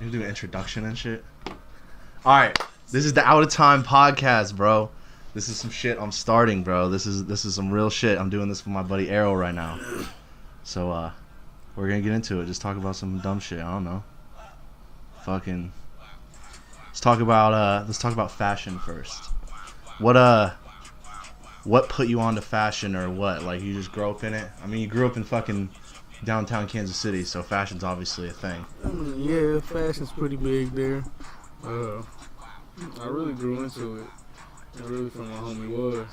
You do an introduction and shit. All right, this is the Out of Time podcast, bro. This is some shit I'm starting, bro. This is some real shit. I'm doing this with my buddy Errol right now. So we're gonna get into it. Just talk about some dumb shit. I don't know. Fucking. Let's talk about fashion first. What put you onto fashion or what? Like you just grow up in it? I mean, you grew up in fucking downtown Kansas City, so fashion's obviously a thing. Yeah, fashion's pretty big there. I really grew into it. Really from my homie was.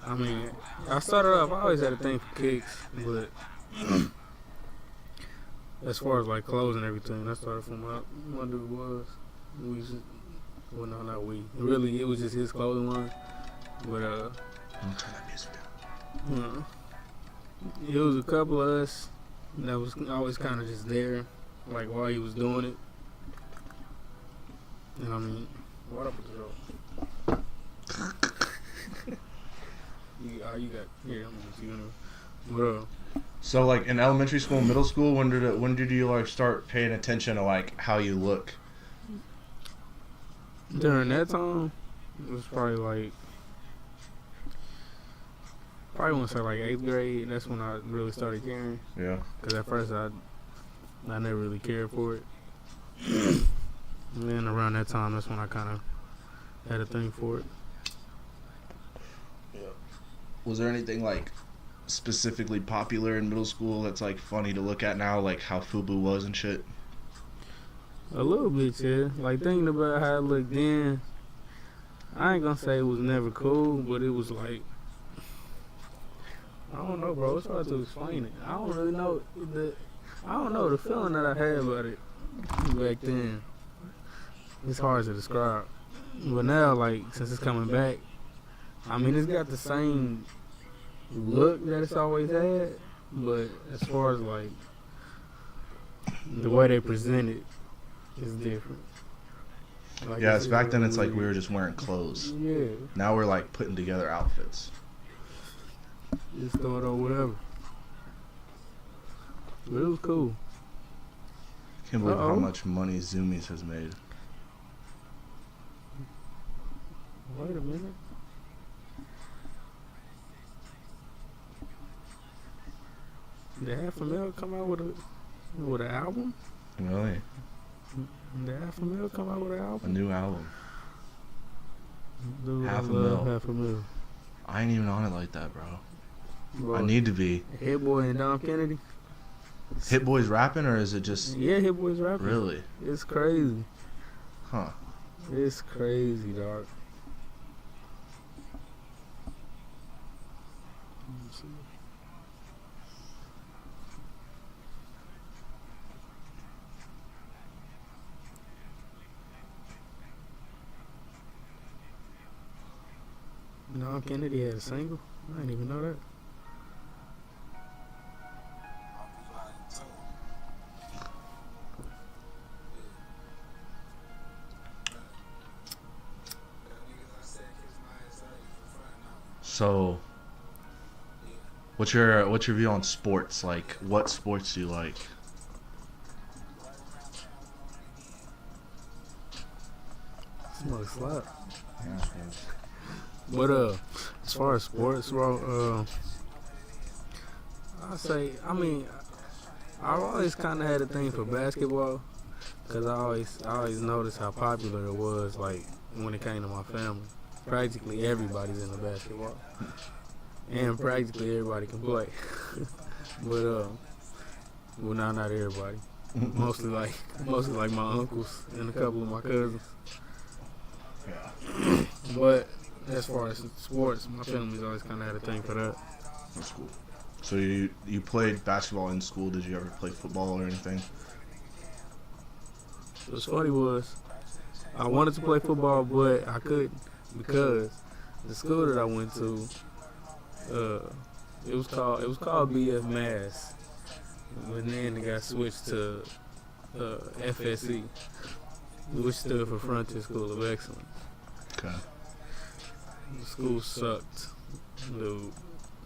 I mean, I started off, I always had a thing for kicks, but as far as like clothes and everything, that started from my dude was. We just, well, no, not we. Really, it was just his clothing line. But Turn that music down. It was a couple of us that was always kind of just there, like while he was doing it. And I mean, what up with the road? you got here. I'm just gonna. So like in elementary school, middle school, when did you like start paying attention to like how you look? During that time, it was probably like. Probably want to say like 8th grade. That's when I really started caring. Yeah. Because at first I never really cared for it. And then around that time, that's when I kind of had a thing for it. Yeah. Was there anything like specifically popular in middle school that's like funny to look at now, like how FUBU was and shit? A little bit, yeah. Like thinking about how it looked then, I ain't gonna say it was never cool, but it was like, I don't know, bro. It's hard to explain it. I don't really know the feeling that I had about it back then. It's hard to describe. But now, like, since it's coming back, I mean, it's got the same look that it's always had, but as far as like the way they present it is different. Like, yeah, it's back then. It's like we were just wearing clothes. Yeah. Now we're like putting together outfits. Just throw it on whatever. But it was cool. Can't believe how much money Zoomies has made. Wait a minute. Did Half a Mil come out with an album? Really? Did Half a Mil come out with an album? A new album. Dude, Half a Mil. Half a Mil. I ain't even on it like that, bro. Bro, I need to be. Hit Boy and Dom Kennedy. Hit Boy's rapping, or is it just? Yeah, Hit Boy's rapping. Really? It's crazy. Huh. It's crazy, dog. Dom Kennedy had a single? I didn't even know that. So, what's your view on sports? Like, what sports do you like? Smoke slap. Yeah, But as far as sports, bro, I mean, I've always kind of had a thing for basketball, cause I always noticed how popular it was. Like when it came to my family, practically everybody's into basketball, and practically everybody can play. But well, not everybody. Mostly like my uncles and a couple of my cousins. Yeah. But as far as sports, my family's always kind of had a thing for that. That's cool. So you played basketball in school. Did you ever play football or anything? What's funny was I wanted to play football, but I couldn't because the school that I went to, it was called BF Mass, but then it got switched to FSE, which stood for Frontier School of Excellence. Okay. The school sucked, dude.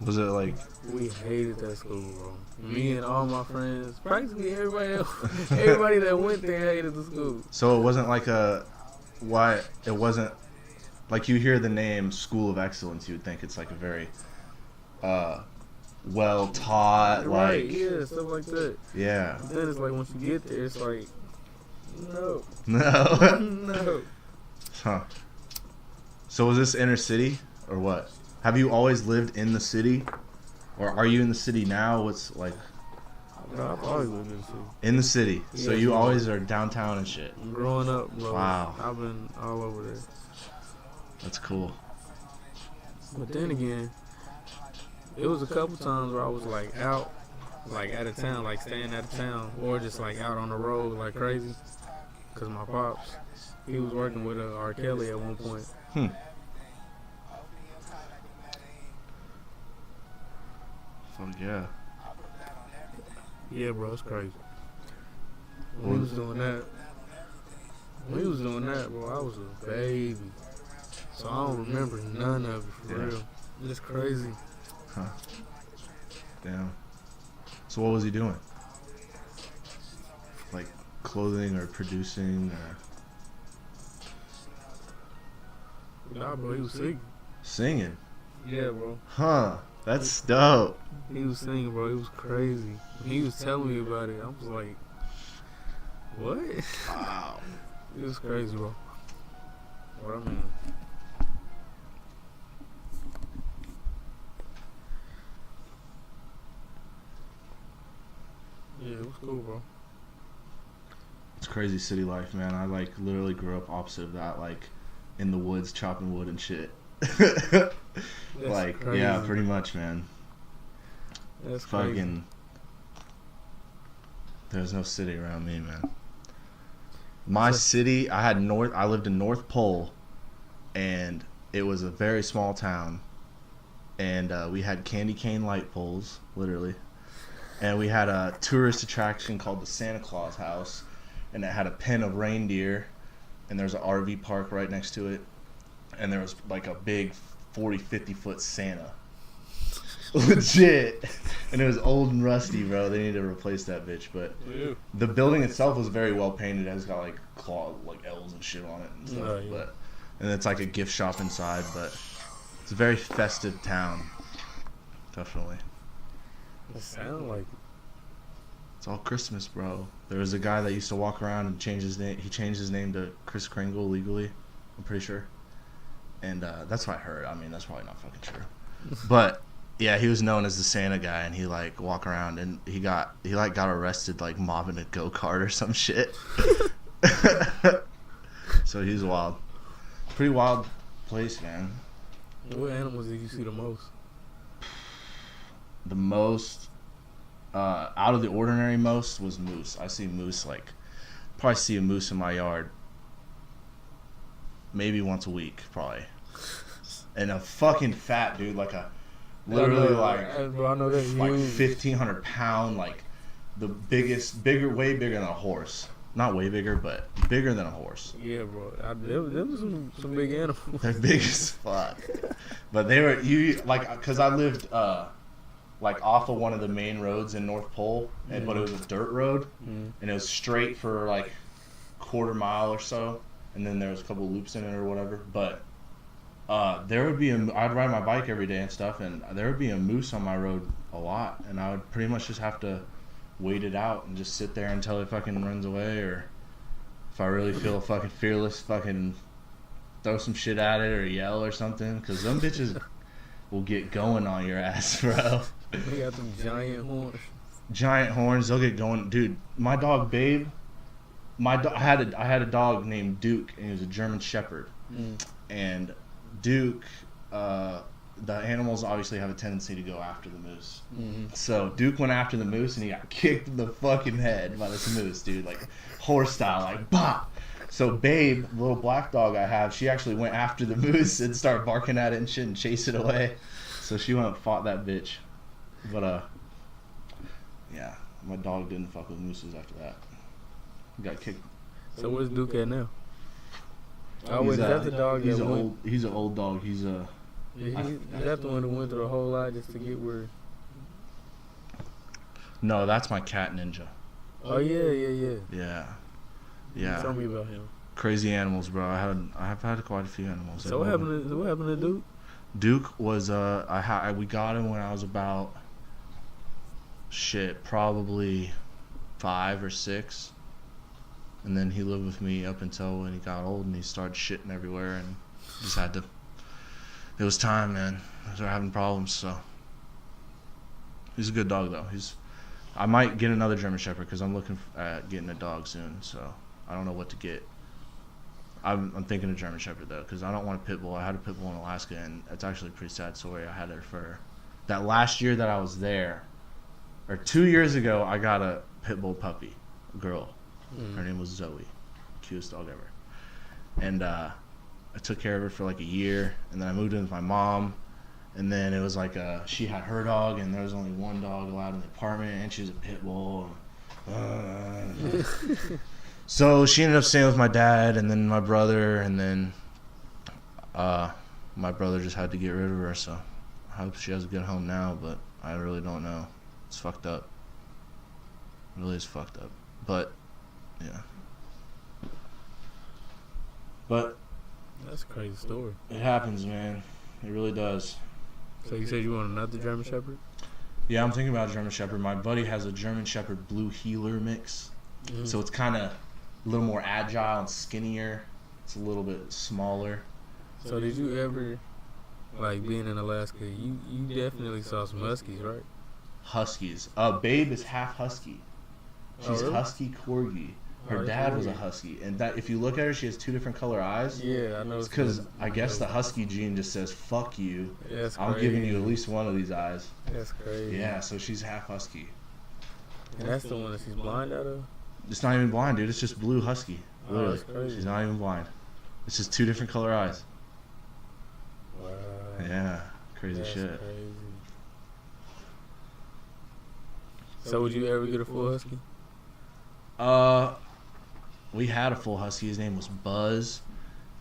Was it like? We hated that school, bro. Me and all my friends, practically everybody that went there hated the school. So it wasn't like why it wasn't like you hear the name School of Excellence, you would think it's like a very well taught, Right, like yeah, stuff like that. yeah. But then it's like once you get there, it's like no, No. Huh. So was this inner city or what? Have you always lived in the city, or are you in the city now? What's like? bro, I've always lived in the city. In the city, so Yeah, you bro. always are downtown and shit. Growing up, bro. Wow. I've been all over there. That's cool. But then again, it was a couple times where I was like out, like out of town, like staying out of town, or just like out on the road like crazy. Cause my pops, he was working with R. Kelly at one point. Fuck yeah. Yeah, bro, it's crazy. When he was doing that, bro, I was a baby. So I don't remember none of it for real. It's crazy. Huh. Damn. So what was he doing? Like clothing or producing or Nah, bro, he was singing. singing? Yeah, bro. Huh. That's dope. He was singing, bro. It was crazy. He was telling me about it. I was like, what? Wow. It was crazy, bro. What I mean. Yeah, it was cool, bro. It's crazy city life, man. I like literally grew up opposite of that, like in the woods chopping wood and shit. Like, crazy. yeah, pretty much, man. That's Fucking crazy. there's no city around me, man. My city, I lived in North Pole, and it was a very small town, and we had candy cane light poles, literally, and we had a tourist attraction called the Santa Claus House, and it had a pen of reindeer, and there's an RV park right next to it, and there was like a big 40-50 foot Santa. Legit. And it was old and rusty, bro. They need to replace that bitch. But the building itself was very well painted. It's got like claw, like L's and shit on it and stuff. Yeah. But and it's like a gift shop inside. But it's a very festive town. Definitely. It sounded like it. It's all Christmas, bro. There was a guy that used to walk around and change his name. He changed his name to Kris Kringle legally. I'm pretty sure. And that's what I heard. I mean, that's probably not fucking true. But yeah, he was known as the Santa guy, and he like walk around, and he got arrested like mobbing a go-kart or some shit. So he's wild. Pretty wild place, man. What animals did you see the most? The most out of the ordinary most was moose. I see moose like probably see a moose in my yard maybe once a week, probably. And a fucking fat dude, like a literally bro, I know that like huge. 1,500 pound, like the biggest, way bigger than a horse. Not way bigger, but bigger than a horse. Yeah, bro. There was some big animals. They're big as fuck. But they were cause I lived like off of one of the main roads in North Pole, but it was a dirt road, and it was straight for like quarter mile or so, and then there was a couple loops in it or whatever. But there would be I'd ride my bike every day and stuff, and there would be a moose on my road a lot, and I would pretty much just have to wait it out and just sit there until it fucking runs away, or if I really feel fucking fearless, fucking throw some shit at it or yell or something, because them bitches will get going on your ass, bro. They got them giant horns. Giant horns, they'll get going. Dude, my dog Babe, I had a dog named Duke, and he was a German Shepherd. And Duke, the animals obviously have a tendency to go after the moose. So Duke went after the moose, and he got kicked in the fucking head by this moose, dude, like horse style, like bah. So Babe, the little black dog I have, she actually went after the moose and started barking at it and shit and chased it away. So she went and fought that bitch. But yeah, my dog didn't fuck with mooses after that. He got kicked. So where's Duke at now? He's that's the dog. He's an old dog. He's Is that the one who went through a whole lot just to get where? No, that's my cat Ninja. Oh yeah. Yeah. Tell me about him. Crazy animals, bro. I've had quite a few animals. So what happened to Duke? Duke was we got him when I was about probably 5 or 6, and then he lived with me up until when he got old and he started shitting everywhere and just had to. It was time, man. I started having problems, so he's a good dog though. I might get another German Shepherd because I'm looking at getting a dog soon, so I don't know what to get. I'm thinking of German Shepherd though, because I don't want a pit bull. I had a pit bull in Alaska, and it's actually a pretty sad story. I had her for that last year that I was there, or 2 years ago. I got a pit bull puppy, a girl. Her name was Zoe, cutest dog ever. And I took care of her for like a year, and then I moved in with my mom. And then it was like she had her dog, and there was only one dog allowed in the apartment, and she was a pit bull. So she ended up staying with my dad and then my brother, and then my brother just had to get rid of her. So I hope she has a good home now, but I really don't know. It's fucked up. It really is fucked up. But yeah. But that's a crazy story. It happens, man. It really does. So you said you want another German Shepherd? Yeah, I'm thinking about a German Shepherd. My buddy has a German Shepherd Blue Heeler mix. So it's kind of a little more agile and skinnier. It's a little bit smaller. So did you ever, like being in Alaska, you definitely saw some huskies, right? Huskies. Babe is half husky. She's really? Husky Corgi. Her dad was a husky, and that if you look at her, she has 2 different color eyes. Yeah, I know. It's because I guess the husky gene just says "fuck you." That's I'm crazy. giving you at least one of these eyes. That's crazy. Yeah, so she's half husky. And that's the one that she's blind out of? It's not even blind, dude. It's just blue husky. Literally, that's crazy. She's not even blind. It's just 2 different color eyes. Wow. Yeah, crazy That's shit. Crazy. So would you ever get a full husky? We had a full husky. His name was Buzz,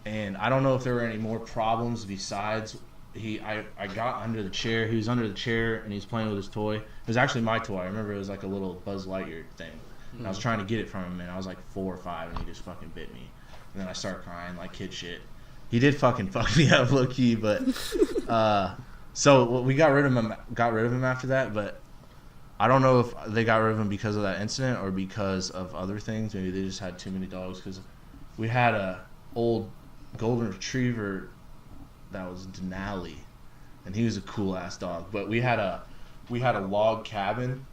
and I don't know if there were any more problems besides I got under the chair. He was under the chair and he was playing with his toy. It was actually my toy. I remember it was like a little Buzz Lightyear thing. And I was trying to get it from him, and I was like 4 or 5, and he just fucking bit me. And then I started crying like kid shit. He did fucking fuck me up low key, but so we got rid of him after that, but I don't know if they got rid of him because of that incident or because of other things. Maybe they just had too many dogs, because we had a old golden retriever that was Denali, and he was a cool ass dog. But we had a log cabin,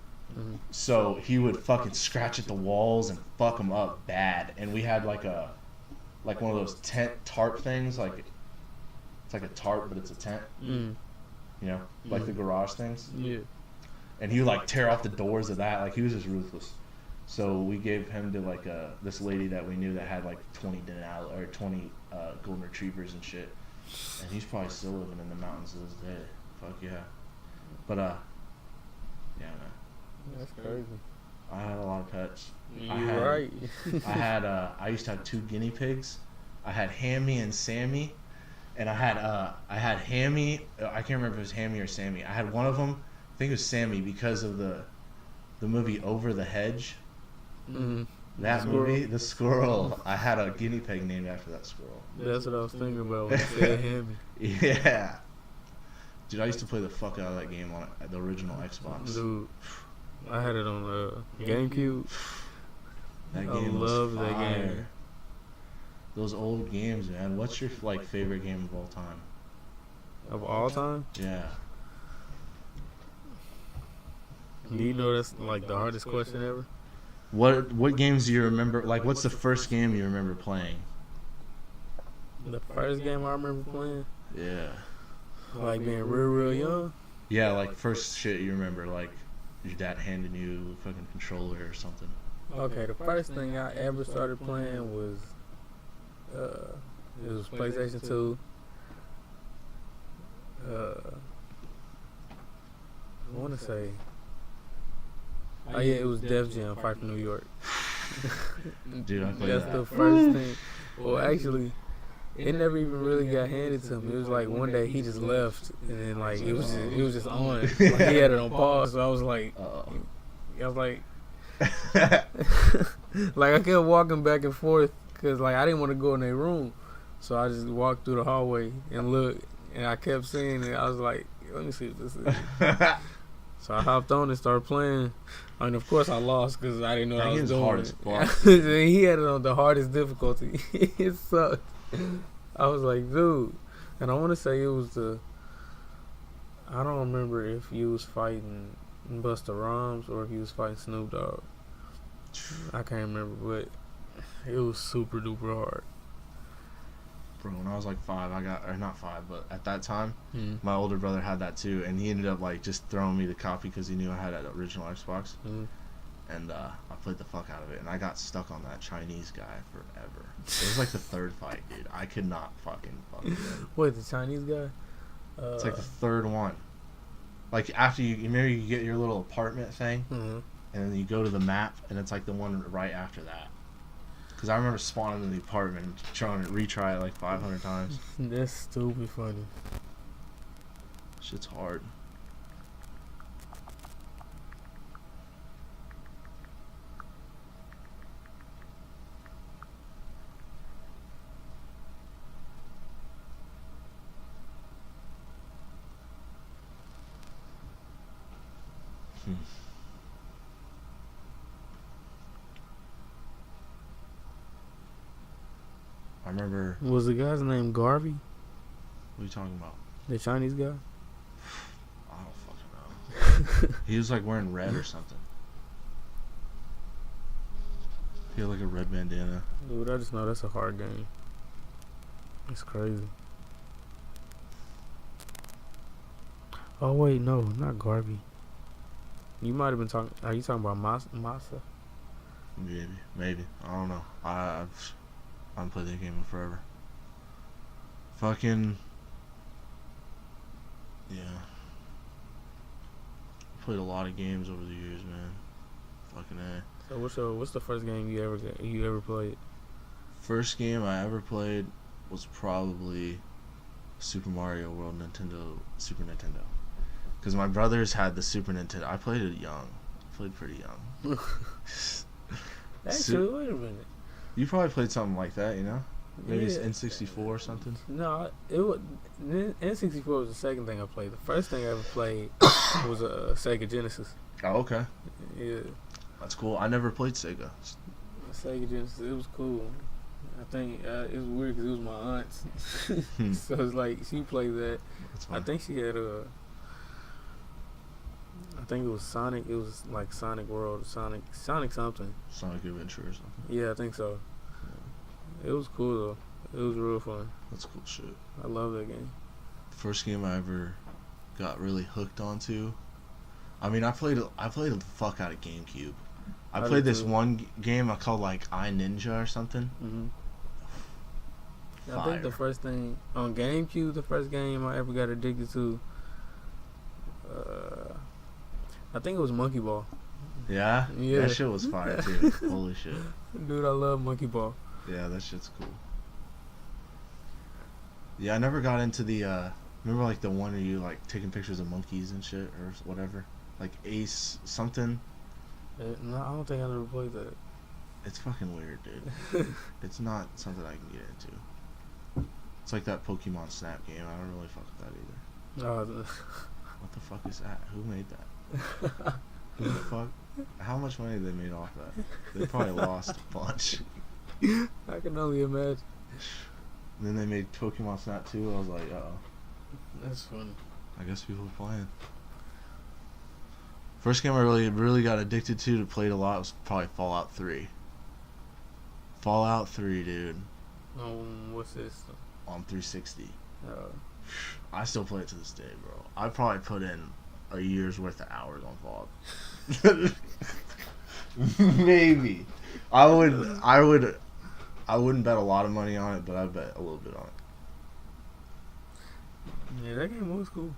so he would fucking scratch at the walls and fuck them up bad. And we had like one of those tent tarp things, like it's like a tarp but it's a tent, you know, like the garage things. Yeah. And he would like tear off the doors of that. Like, he was just ruthless. So we gave him to like this lady that we knew that had like 20 golden retrievers and shit. And he's probably still living in the mountains to this day. Fuck yeah. But yeah, man. That's crazy. I had a lot of pets. You're right. I used to have 2 guinea pigs. I had Hammy and Sammy, and I had Hammy. I can't remember if it was Hammy or Sammy. I had one of them. I think it was Sammy because of the movie Over the Hedge. That movie, the squirrel. I had a guinea pig named after that squirrel. That's what I was thinking about when you said Hammy. Yeah. Dude, I used to play the fuck out of that game on the original Xbox. Dude, I had it on GameCube. That game was love fire. that game. Those old games, man. What's your like favorite game of all time? Of all time? Yeah. Do you know that's like the hardest question ever? What games do you remember? Like, what's the first game you remember playing? The first game I remember playing? Yeah. Like being real young? Yeah, like first shit you remember, like your dad handing you a fucking controller or something. Okay, the first thing I ever started playing was it was PlayStation 2. I want to say, oh yeah, it was Def Jam, Fight for New York. Dude, I played That's that. the first thing. Well, actually, it never even really got handed to him. It was like one day he just left, and then like it was just on. Like, he had it on pause, so I was like, like I kept walking back and forth because like I didn't want to go in their room, so I just walked through the hallway and looked, and I kept seeing it. I was like, let me see what this is. So I hopped on and started playing. And of course I lost because I didn't know what I was doing. Hard as fuck. He had it on the hardest difficulty. It sucked. I was like, dude. And I want to say it was I don't remember if you was fighting Busta Rhymes or if you was fighting Snoop Dogg. I can't remember, but it was super duper hard. Bro, when I was like 5, not 5, but at that time, my older brother had that too, and he ended up like just throwing me the copy because he knew I had an original Xbox, and I played the fuck out of it, and I got stuck on that Chinese guy forever. It was like the third fight, dude. I could not fucking Wait, the Chinese guy? It's like the third one. Like after you remember you get your little apartment thing, and then you go to the map, and it's like the one right after that. Because I remember spawning in the apartment and trying to retry it like 500 times. That's stupid funny. Shit's hard. I remember. Was the guy's name Garvey? What are you talking about? The Chinese guy? I don't fucking know. He was like wearing red or something. He had like a red bandana. Dude, I just know that's a hard game. It's crazy. Oh wait, no, not Garvey. You might have been talking. Are you talking about Masa? Maybe. I don't know. I haven't played that game in forever. Fucking. Yeah. Played a lot of games over the years, man. Fucking A. So what's the first game you ever played? First game I ever played was probably Super Mario World Super Nintendo. Because my brothers had the Super Nintendo. I played it young. I played pretty young. Actually, wait a minute. You probably played something like that, you know? Maybe Yeah. it's N64 or something. No, it was N64 was the second thing I played. The first thing I ever played was a Sega Genesis. Oh, okay. Yeah. That's cool. I never played Sega. Sega Genesis, it was cool. I think it was weird because it was my aunt's. So it's like she played that. I think she had I think it was Sonic. It was like Sonic World, Sonic something. Sonic Adventure or something. Yeah, I think so. Yeah. It was cool though. It was real fun. That's cool shit. I love that game. First game I ever got really hooked onto. I mean, I played the fuck out of GameCube. I played this one game I called like iNinja or something. I think the first thing on GameCube, the first game I ever got addicted to, I think it was Monkey Ball. Yeah? Yeah. That shit was fire too. Holy shit. Dude, I love Monkey Ball. Yeah, that shit's cool. Yeah, I never got into the, remember like the one where you like taking pictures of monkeys and shit or whatever? Like Ace something? No, I don't think I ever played that. It's fucking weird, dude. It's not something I can get into. It's like that Pokemon Snap game. I don't really fuck with that either. What the fuck is that? Who made that? Who the fuck? How much money did they made off that? They probably lost a bunch. I can only imagine. And then they made Pokemon Snap 2. I was like, uh-oh. That's funny. I guess people are playing. First game I really got addicted to played a lot was probably Fallout 3. Fallout 3, dude. What's this? On 360. I still play it to this day, bro. I probably put in a year's worth of hours on Fallout. Maybe. I wouldn't bet a lot of money on it, but I'd bet a little bit on it. Yeah, that game was cool.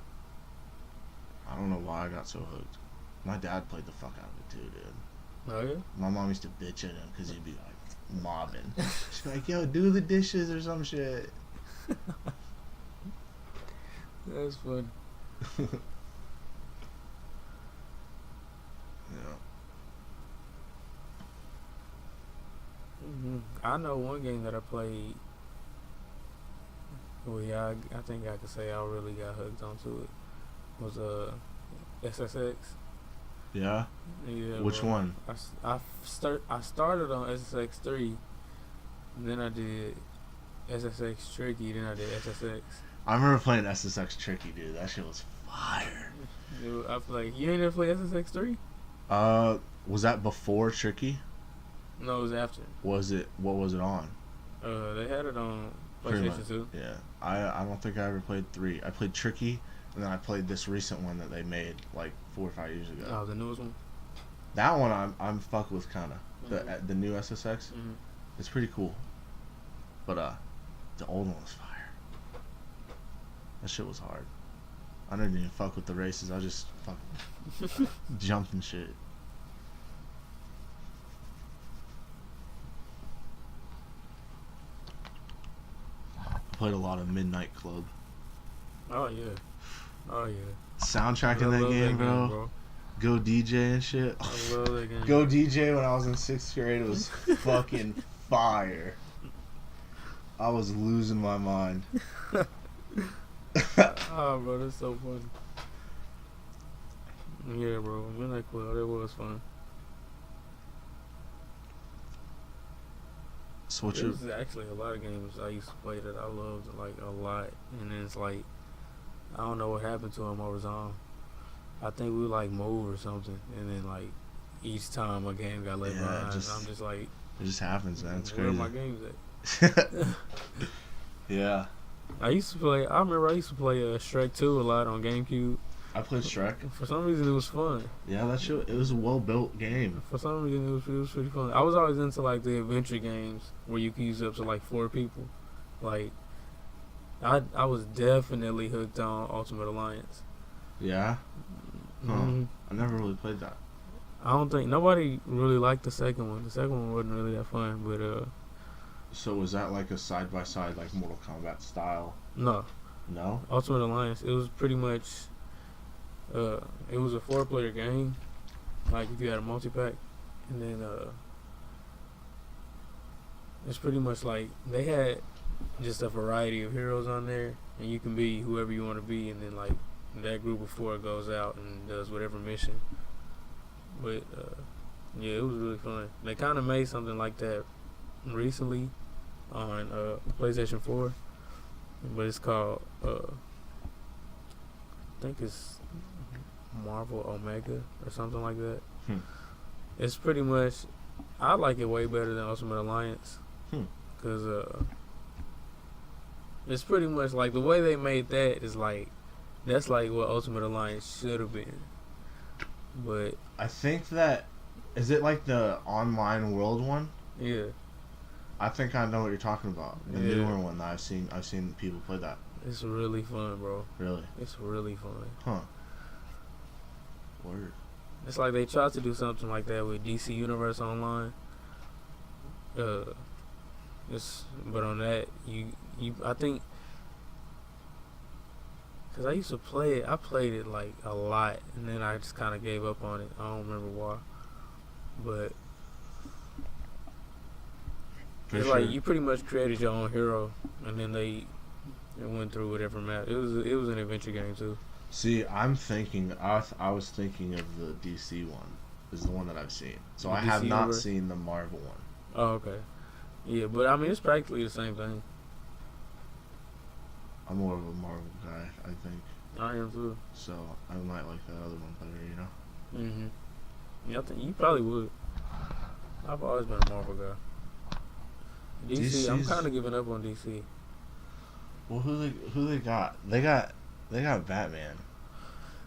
I don't know why I got so hooked. My dad played the fuck out of it too, dude. Oh yeah? My mom used to bitch at him because he'd be like mobbing. She'd be like, yo, do the dishes or some shit. That's funny. Yeah. I know one game that I played. Well, yeah, I think I could say I really got hooked onto it. Was SSX. Yeah. Yeah. Which bro. one? I started on SSX 3, then I did SSX Tricky, then I did SSX. I remember playing SSX Tricky, dude. That shit was fire. Dude, I played. You ain't never played SSX 3? Was that before Tricky? No, it was after. Was it? What was it on? They had it on Pretty PlayStation 2. Yeah. I don't think I ever played 3. I played Tricky, and then I played this recent one that they made like 4 or 5 years ago. Oh, the newest one. That one I'm fuck with kinda. The new SSX. Mm-hmm. It's pretty cool. But the old one was fire. That shit was hard. I didn't even fuck with the races. I just fucking jumped and shit. I played a lot of Midnight Club. Oh yeah. Oh yeah. Soundtrack in I that love game, bro. Go DJ and shit. I love that game. Go DJ when I was in 6th grade. It was fucking fire. I was losing my mind. Oh, bro, that's so funny. Yeah, bro, Midnight Club, that was fun. So what you? There's actually a lot of games I used to play that I loved like a lot, and then it's like I don't know what happened to them over time. I think we like move or something, and then like each time a game got left behind, I'm just like, it just happens, man. It's where crazy. are my games at? Yeah. I remember I used to play Shrek 2 a lot on GameCube. I played Shrek. For some reason, it was fun. Yeah, that shit. It was a well built game. For some reason, it was pretty fun. I was always into like the adventure games where you can use up to like 4 people. Like, I was definitely hooked on Ultimate Alliance. Yeah. Huh. Mm-hmm. I never really played that. I don't think nobody really liked the second one. The second one wasn't really that fun, but So was that like a side by side, like Mortal Kombat style? no. No. Ultimate Alliance. It was pretty much. It was a 4-player game. Like if you had a multi-pack, and then it's pretty much like they had just a variety of heroes on there, and you can be whoever you want to be, and then like that group of 4 goes out and does whatever mission. But yeah, it was really fun. They kind of made something like that recently on PlayStation 4, but it's called I think it's Marvel Omega or something like that. It's pretty much, I like it way better than Ultimate Alliance, because it's pretty much like the way they made that is like, that's like what Ultimate Alliance should have been. But I think that, is it like the online world one? yeah, I think I know what you're talking about. The Yeah. newer one that I've seen people play that. it's really fun, bro. Really? It's really fun. Huh. Word. It's like they tried to do something like that with DC Universe Online. But on that, you I think, because I used to play it, I played it like a lot, and then I just kind of gave up on it. I don't remember why, but For it's sure. like you pretty much created your own hero, and then they went through whatever map. It was an adventure game too. See, I'm thinking. I was thinking of the DC one. Is the one that I've seen. So The I have DC not universe? seen the Marvel one. Oh, okay. Yeah, but I mean it's practically the same thing. I'm more of a Marvel guy, I think. I am too. So I might like that other one better, you know. Mhm. Yeah, I think you probably would. I've always been a Marvel guy. DC, I'm DC's kind of giving up on DC. Well, who they got? They got Batman,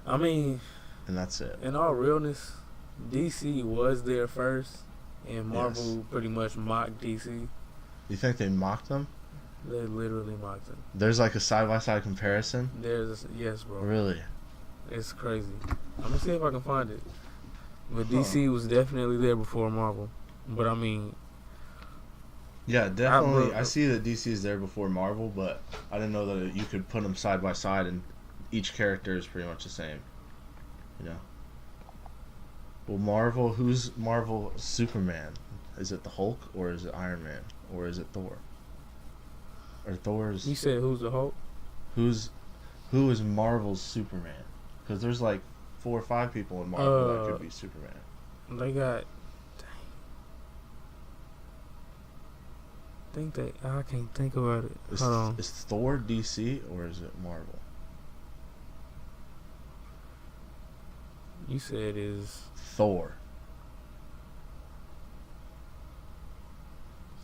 I mean, and that's it. in all realness, DC was there first, and Marvel Yes. pretty much mocked DC. You think they mocked them? They literally mocked them. There's like a side by side comparison. Yes, bro. Really? It's crazy. I'm gonna see if I can find it. But DC was definitely there before Marvel. But I mean, Yeah, definitely. I see that DC is there before Marvel, but I didn't know that you could put them side by side and each character is pretty much the same. You know. Well, Marvel. Who's Marvel Superman? Is it the Hulk or is it Iron Man or is it Thor? Or Thor's? You said who's the Hulk? Who is Marvel's Superman? Because there's like 4 or 5 people in Marvel that could be Superman. They got. I can't think about it. Hold on. Is Thor DC or is it Marvel? You said is Thor.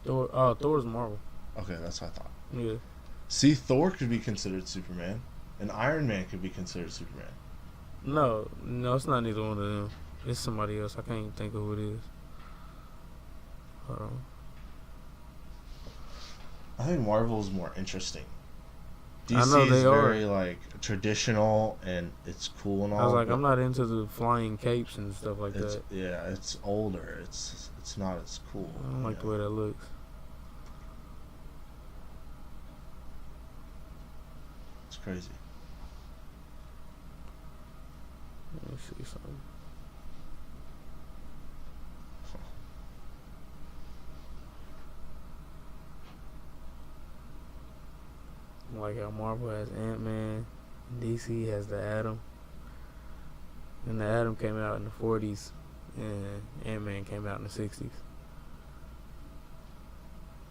Thor. Oh, Thor's Marvel. Okay, that's what I thought. Yeah. See, Thor could be considered Superman, and Iron Man could be considered Superman. No, it's not neither one of them. It's somebody else. I can't even think of who it is. Hold on. I think Marvel is more interesting. DC I know they is are. very like traditional and it's cool and all. I was like, I'm not into the flying capes and stuff like that. Yeah, it's older. It's not as cool. I don't like the way that looks. It's crazy. Let me see something. Like how Marvel has Ant-Man, DC has the Atom. And the Atom came out in the 40s, and Ant-Man came out in the 60s.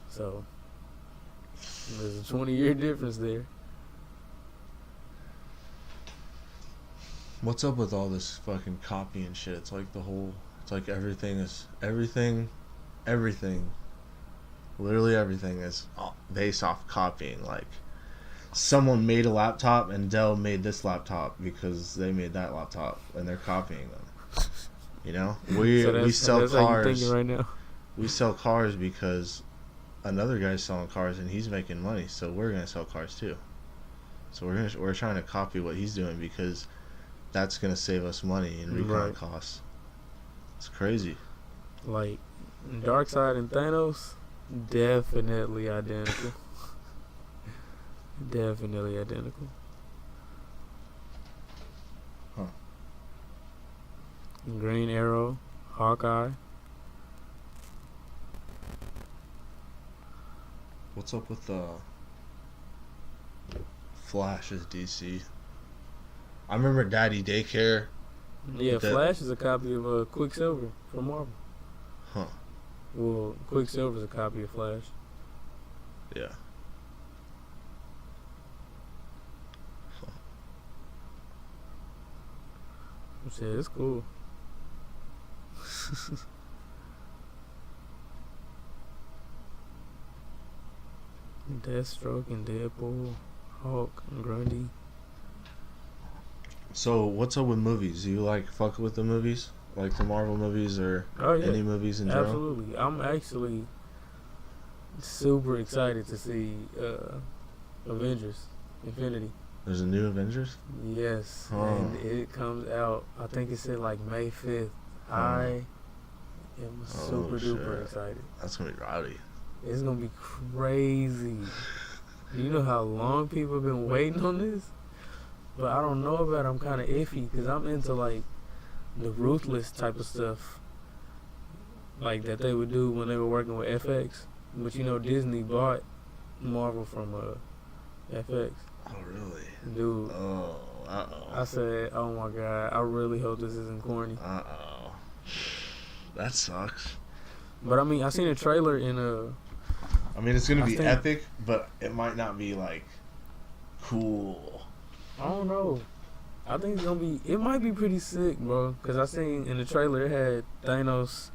So, there's a 20-year difference there. What's up with all this fucking copy and shit? It's like everything, literally everything is based off copying. Like, someone made a laptop and Dell made this laptop because they made that laptop and they're copying them. You know, we sell cars right now. We sell cars because another guy's selling cars and he's making money, so we're gonna sell cars too. So we're trying to copy what he's doing because that's gonna save us money in recon costs. It's crazy. Like Darkseid and Thanos, definitely identical. Definitely identical. Huh. Green Arrow, Hawkeye. What's up with Flash as DC? I remember Daddy Daycare. Yeah, Flash is a copy of Quicksilver from Marvel. Huh. Well, Quicksilver's a copy of Flash. Yeah. Shit, it's cool. Deathstroke and Deadpool, Hulk and Grundy. So, what's up with movies? Do you like fuck with the movies? Like the Marvel movies or any movies in general? Absolutely. I'm actually super excited to see Avengers Infinity. There's a new Avengers? Yes. Huh. And it comes out, I think it said like May 5th. I am super duper excited. That's going to be rowdy. It's going to be crazy. You know how long people have been waiting on this? But I don't know about it. I'm kind of iffy because I'm into like the Ruthless type of stuff. Like that they would do when they were working with FX. But you know, Disney bought Marvel from FX. Oh, really? Dude. Oh, uh-oh. I said, oh my God, I really hope this isn't corny. Uh-oh. That sucks. But I mean, I seen a trailer in I mean, it's going to be epic, but it might not be like cool. I don't know. I think it's going to be, it might be pretty sick, bro. Because I seen in the trailer, it had Thanos,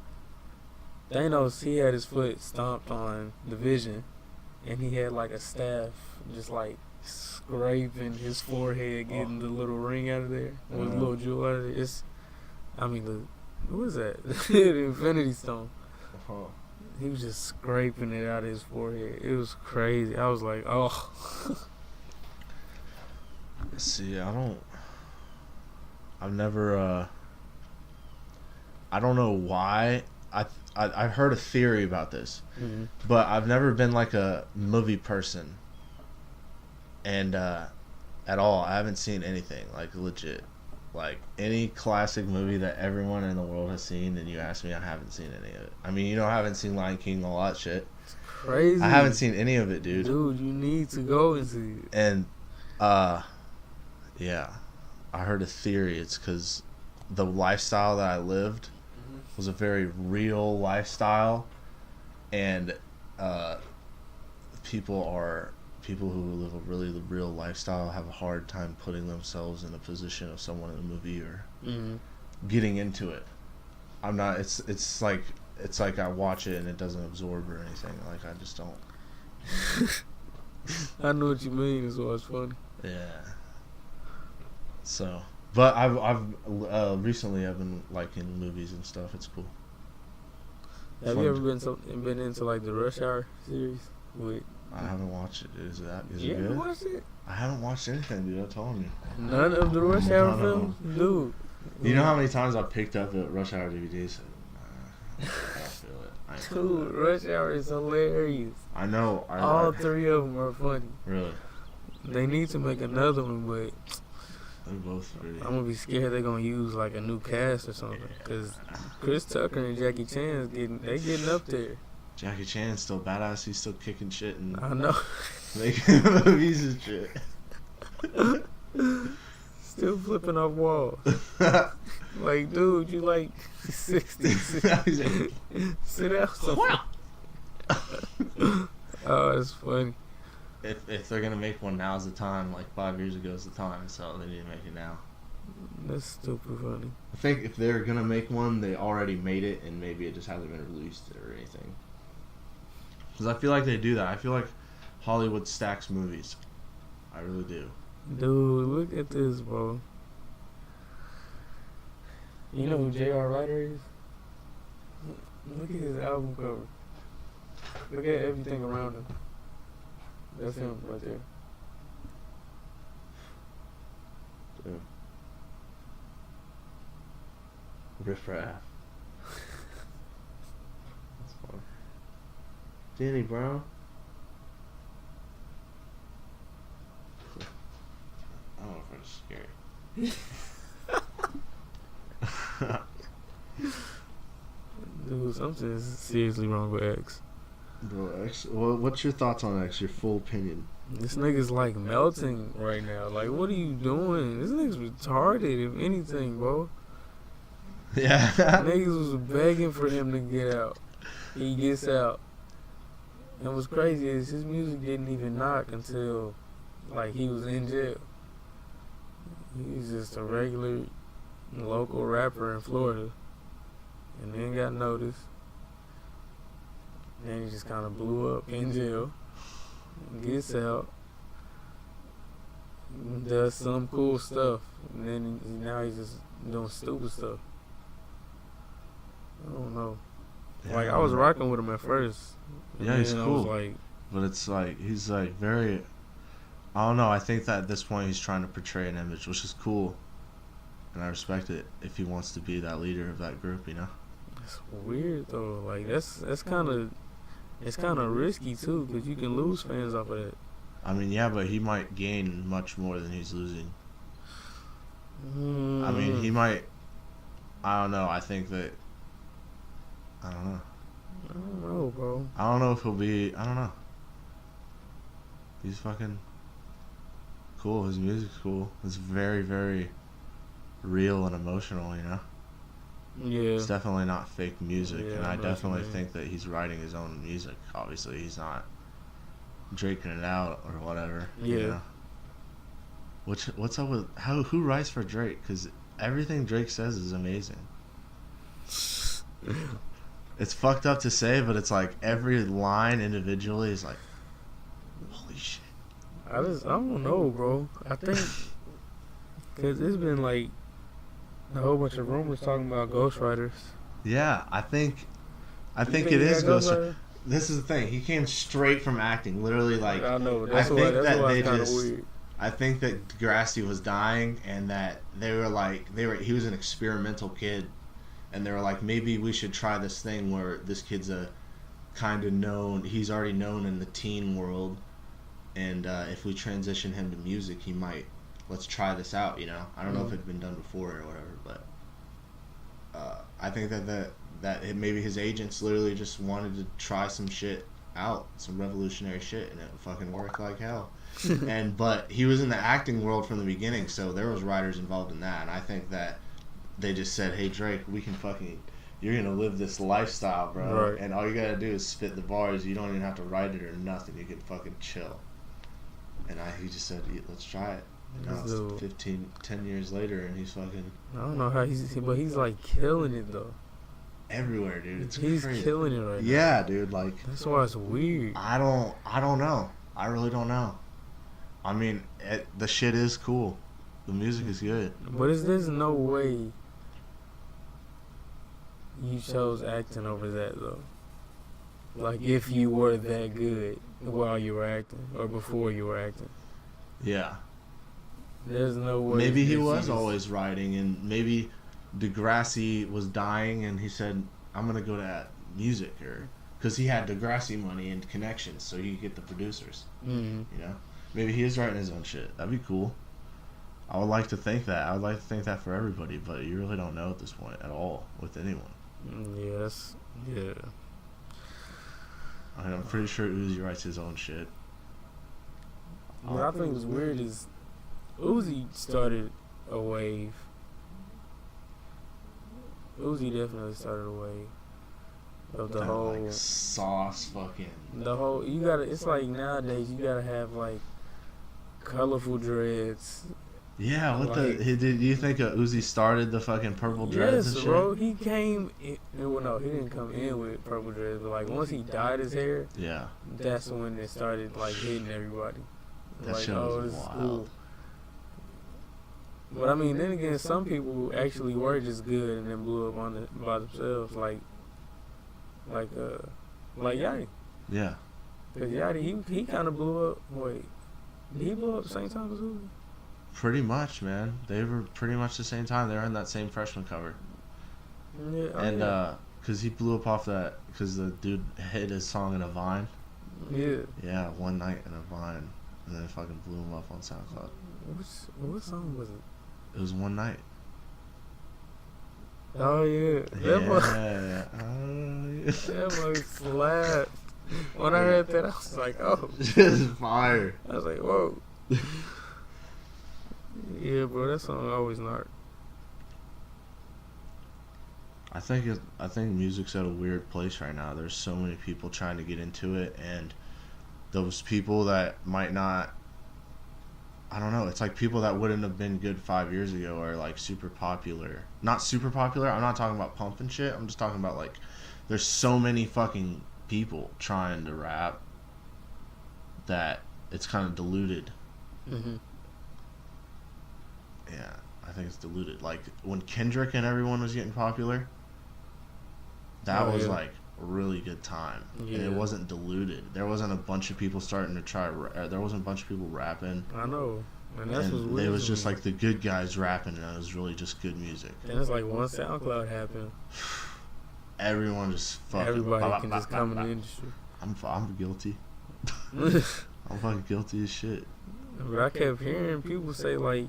he had his foot stomped on the Vision. And he had like a staff just like scraping his forehead, getting the little ring out of there, or the little jewel out of there. What is that? The Infinity Stone. He was just scraping it out of his forehead. It was crazy. I was like, oh. See, I don't know why I've heard a theory about this, Mm-hmm. but I've never been like a movie person, and at all. I haven't seen anything like legit, like any classic movie that everyone in the world has seen. And you ask me, I haven't seen any of it. I mean, I haven't seen Lion King, all that shit. Crazy. I haven't seen any of it, dude. Dude, you need to go and see it. And yeah, I heard a theory. It's because the lifestyle that I lived was a very real lifestyle, and people who live a really real lifestyle have a hard time putting themselves in the position of someone in a movie or getting into it. I'm not. It's like I watch it and it doesn't absorb or anything. Like I just don't. I know what you mean. It's what's funny. Yeah. So, but I've recently I've been liking movies and stuff. It's cool. Have you ever been into like the Rush Hour series? I haven't watched it. Is it you good? Ever watched it? I haven't watched anything, dude. I'm telling you. None of the Rush Hour None of films, dude. You know how many times I picked up a Rush Hour DVD? So, I don't feel it. I ain't feeling Dude, Rush Hour is hilarious. I know. All three of them are funny. Really? They need to make another one, but They're both pretty. I'm gonna be scared they're gonna use like a new cast or something. Cause Chris Tucker and Jackie Chan's getting up there. Jackie Chan's still badass. He's still kicking shit and I know. making movies and shit. Still flipping off walls. Like, dude, you like 60. Sit down somewhere. Oh, that's funny. If they're gonna make one, now's the time. Like 5 years ago is the time, so they need to make it now. That's stupid funny. I think if they're gonna make one, they already made it, and maybe it just hasn't been released or anything. Because I feel like they do that. I feel like Hollywood stacks movies. I really do. Dude, look at this, bro. You know who J.R. Ryder is? Look at his album cover. Look at everything around him. That's him right there. Yeah. Riff Raff. That's fun. Danny Brown. I don't know if it's scary. Dude, something's seriously wrong with X. Bro, X. Well, what's your thoughts on X? Your full opinion? This nigga's like melting right now. Like, what are you doing? This nigga's retarded, if anything, bro. Yeah. Niggas was begging for him to get out. He gets out. And what's crazy is his music didn't even knock until, like, he was in jail. He's just a regular local rapper in Florida. And then got noticed. Then he just kind of blew up in jail. Gets out. Does some cool stuff. And then now he's just doing stupid stuff. I don't know. Yeah, Like, I was rocking with him at first. Yeah, he's I cool. was like, But it's like, he's like very, I don't know, I think that at this point he's trying to portray an image, which is cool. And I respect it if he wants to be that leader of that group, you know? it's weird though. Like, that's kind of, it's kind of risky too, because you can lose fans off of that. I mean, yeah, but he might gain much more than he's losing. I mean, he might, I don't know, I think that, I don't know. I don't know, bro. I don't know if he'll be, I don't know. He's fucking cool. His music's cool. It's very, very real and emotional, you know? Yeah. It's definitely not fake music, Yeah, and I I know what you definitely mean. think that he's writing his own music. Obviously, he's not draking it out or whatever. Yeah. You know? What's up with who writes for Drake? Because everything Drake says is amazing. It's fucked up to say, but it's like every line individually is like, holy shit. I don't know, bro. I think, because it's been like a whole bunch of rumors talking about ghostwriters. Yeah, I think You it is he got Ghost. ghostwriter? This is the thing. He came straight from acting, literally like. I know. I think that why they it's kind of just. weird. I think that Grassy was dying, and that he was an experimental kid, and they were like, maybe we should try this thing where this kid's a kind of known. He's already known in the teen world, and if we transition him to music, he might. Let's try this out. You know, I don't know if it'd been done before or whatever, but I think that maybe his agents literally just wanted to try some shit out, some revolutionary shit, and it fucking worked like hell. But he was in the acting world from the beginning, so there was writers involved in that, and I think that they just said, hey Drake, we can you're gonna live this lifestyle, bro, and all you gotta do is spit the bars. You don't even have to write it or nothing. You can fucking chill. And he just said, let's try it. And now it's 10 years later, and he's fucking, I don't know how but he's like killing it though. Everywhere, dude. He's crazy. Killing it right now. Yeah, dude. Like, that's why it's weird. I don't know. I really don't know. I mean, the shit is cool. The music is good. But there's no way you chose acting over that though. Like if you were that good while you were acting or before you were acting. Yeah. There's no way. Maybe he was always writing, and maybe Degrassi was dying, and he said, I'm going to go to music, or because he had Degrassi money and connections, so he could get the producers. Mm-hmm. You know? Maybe he is writing his own shit. That'd be cool. I would like to think that. I would like to think that for everybody, but you really don't know at this point at all with anyone. Yes. Yeah. I mean, I'm pretty sure Uzi writes his own shit. What I think was weird is Uzi started a wave. Uzi definitely started a wave of the whole like sauce fucking. The whole it's like nowadays you gotta have like colorful dreads. Yeah, did you think Uzi started the fucking purple dreads and shit? Yes, bro. He came in, well, no, he didn't come in with purple dreads, but like once he dyed his hair, yeah, that's when it started like hitting everybody. That like, shit was wild. Cool. But I mean, then again, some people actually were just good and then blew up by themselves, like Yachty. Yeah. Cause Yachty, he kind of blew up. Wait, did he blow up at the same time as Uzi? Pretty much, man. They were pretty much the same time. They were in that same freshman cover. Yeah. And cause he blew up off that, cause the dude hit his song in a Vine. Yeah. Yeah, one night in a Vine, and then it fucking blew him up on SoundCloud. What song was it? It was One Night. Oh yeah. Yeah. That mug slapped. When I heard that, I was like, oh. Just fire. I was like, whoa. Yeah, bro, that song always knocked. I think music's at a weird place right now. There's so many people trying to get into it, and those people that might not, I don't know, it's like people that wouldn't have been good 5 years ago are like super popular. Not super popular, I'm not talking about pump and shit, I'm just talking about like, there's so many fucking people trying to rap that it's kind of diluted. Mm-hmm. Yeah, I think it's diluted. Like when Kendrick and everyone was getting popular, that was like a really good time. Yeah. And it wasn't diluted. There wasn't a bunch of people starting to try. There wasn't a bunch of people rapping. I know, and that's what's weird. It was just like the good guys rapping, and it was really just good music. And it's like once SoundCloud happened, everyone just fucking. Everybody can just come in the industry. I'm guilty. I'm fucking guilty as shit. But I kept hearing people say like,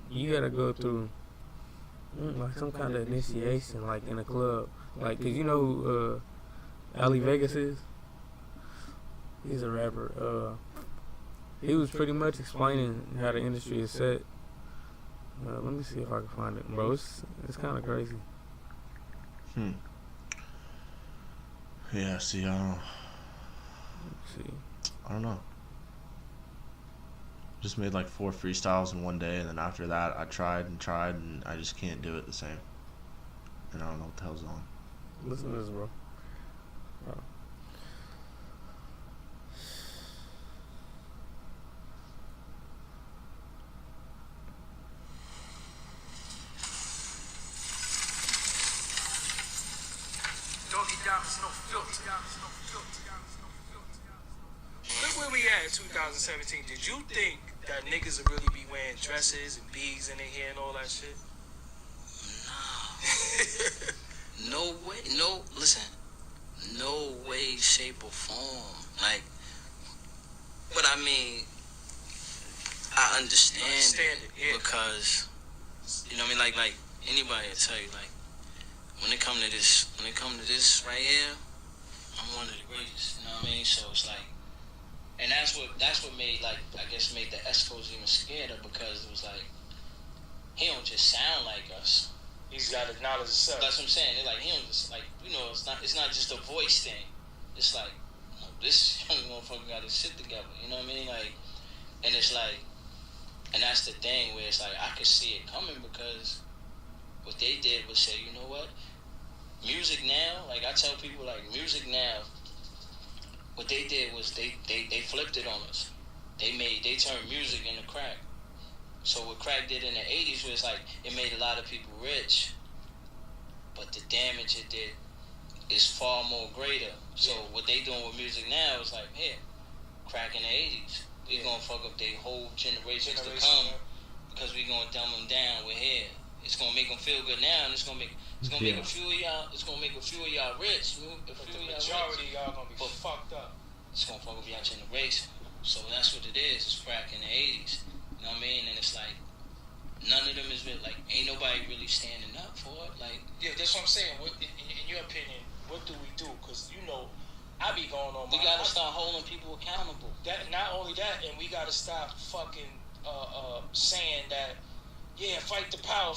you gotta go through like some kind of initiation, like in a club, like, cause you know who Ali Vegas is. He's a rapper. He was pretty much explaining how the industry is set. Let me see if I can find it, bro. It's kind of crazy. Yeah. See, I don't know. Just made like 4 freestyles in one day, and then after that I tried, and I just can't do it the same. And I don't know what the hell's on. Listen to this, bro. Look where we at in 2017. Did you think that niggas would really be wearing dresses and beads in their hair and all that shit? No way, no way, shape, or form. Like, but I mean, I understand it, yeah. because, you know what I mean? Like anybody will tell you, like, when it come to this right here, I'm one of the greatest. You know what I mean? So it's like, and that's what made, like, I guess made the Escos even scared, because it was like, he don't just sound like us. He's got to acknowledge himself. That's what I'm saying. They're like, he don't just, like, you know, it's not just a voice thing. It's like, you know, this young motherfucker got his shit together. You know what I mean? Like, and it's like, and that's the thing where it's like, I could see it coming, because what they did was say, you know what? Music now, like I tell people, like, music now, what they did was they flipped it on us. They turned music into crack. So what crack did in the 80s was like, it made a lot of people rich, but the damage it did is far more greater. So what they doing with music now is like, here, crack in the 80s. We gonna fuck up their whole generations to come, because we gonna dumb them down. We're here. It's gonna make them feel good now, and it's gonna make a few of y'all. It's gonna make a few of y'all rich. But the majority of y'all gonna be fucked up. It's gonna fuck up y'all generation. So that's what it is. It's crack in the 80s. You know what I mean? And it's like, none of them is really, like, ain't nobody really standing up for it. Like, yeah, that's what I'm saying. What, in your opinion, what do we do? Because, you know, I be going on. We gotta start holding people accountable. That, not only that, and we gotta stop fucking saying that, yeah, fight the power.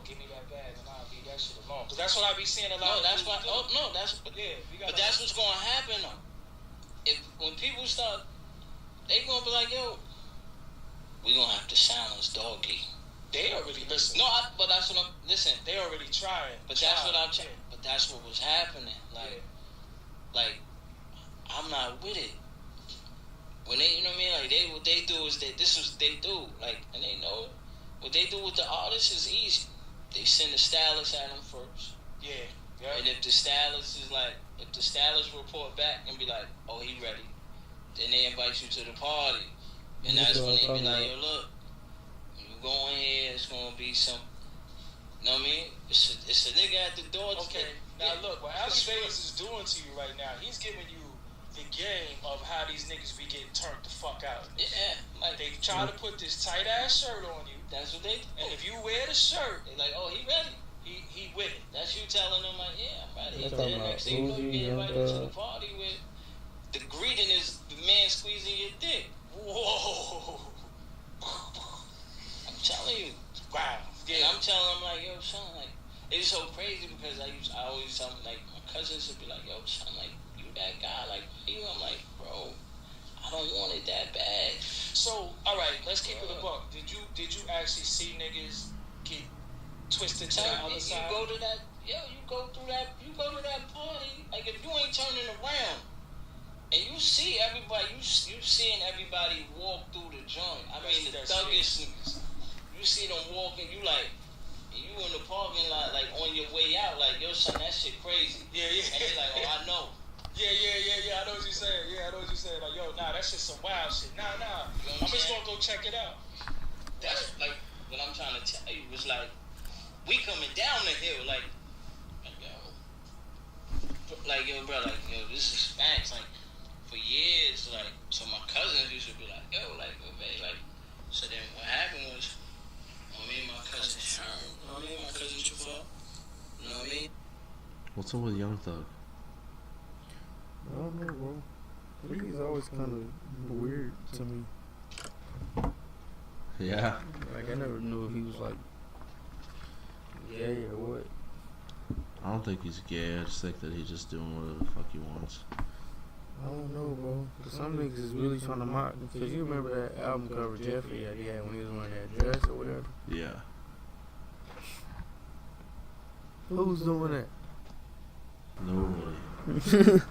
Give me that bag and I'll leave that shit alone. Because that's what I be seeing a lot. No, that's why. Oh no, that's. Yeah, but that's what's gonna happen though. If when people start, they gonna be like, yo, we gonna have to silence Doggy. They already listen. No, but that's what I'm. Listen, they already trying. But that's what I'm trying. But that's what was happening. Like, I'm not with it. When they, you know what I mean? Like, what they do is this is what they do. Like, and they know what they do with the artists is easy. They send the stylist at them first. Yeah. And if the stylist report back and be like, oh, he ready, then they invite you to the party. And that's when they be like, yo, look, you go in here, it's gonna be some, you know what I mean? It's a nigga at the door. Okay, now look, what Alex Vegas is doing to you right now, he's giving you the game of how these niggas be getting turned the fuck out. Yeah. Like, they try to put this tight ass shirt on you. That's what they do. And if you wear the shirt, they like, oh, he ready. He with it. That's you telling them, like, yeah, I'm ready. Then next thing you know, you get invited to the party with the greeting is the man squeezing your dick. Whoa. I'm telling you. Wow. Yeah. And I'm telling them, like, yo, son, like, it's so crazy, because I always tell them, like, my cousins would be like, yo, son, like, you that guy, like, you. I'm like, bro, I don't want it that bad. So, all right, let's keep it a buck. Did you actually see niggas get twisted to the other side? You go to that, you go to that party. Like, if you ain't turning around and you see everybody, you seeing everybody walk through the joint. I mean, the thuggish niggas. You see them walking, you like, you in the parking lot, like, on your way out, like, yo, son, that shit crazy. Yeah. And they like, oh, I know. Yeah. I know what you're saying. Like, yo, nah, that's just some wild shit. Nah. You know I'm just gonna go check it out. That's like what I'm trying to tell you. Was like, we coming down the hill, like yo, bro, like, yo, this is facts. Like, for years, like, so my cousins used to be like, yo, like, okay, like, so then what happened was, me and my cousin Sherm, me and my cousin Chufal, you know what I mean? What's up with Young Thug? I don't know, bro. He's always kind of weird to me. Yeah. Like, I never knew if he was, like, gay or what. I don't think he's gay. I just think that he's just doing whatever the fuck he wants. I don't know, bro. Cause some niggas is really trying to mock. Cause you remember that album cover Jeffrey that he had when he was wearing that dress or whatever? Yeah. Who's doing that? Nobody.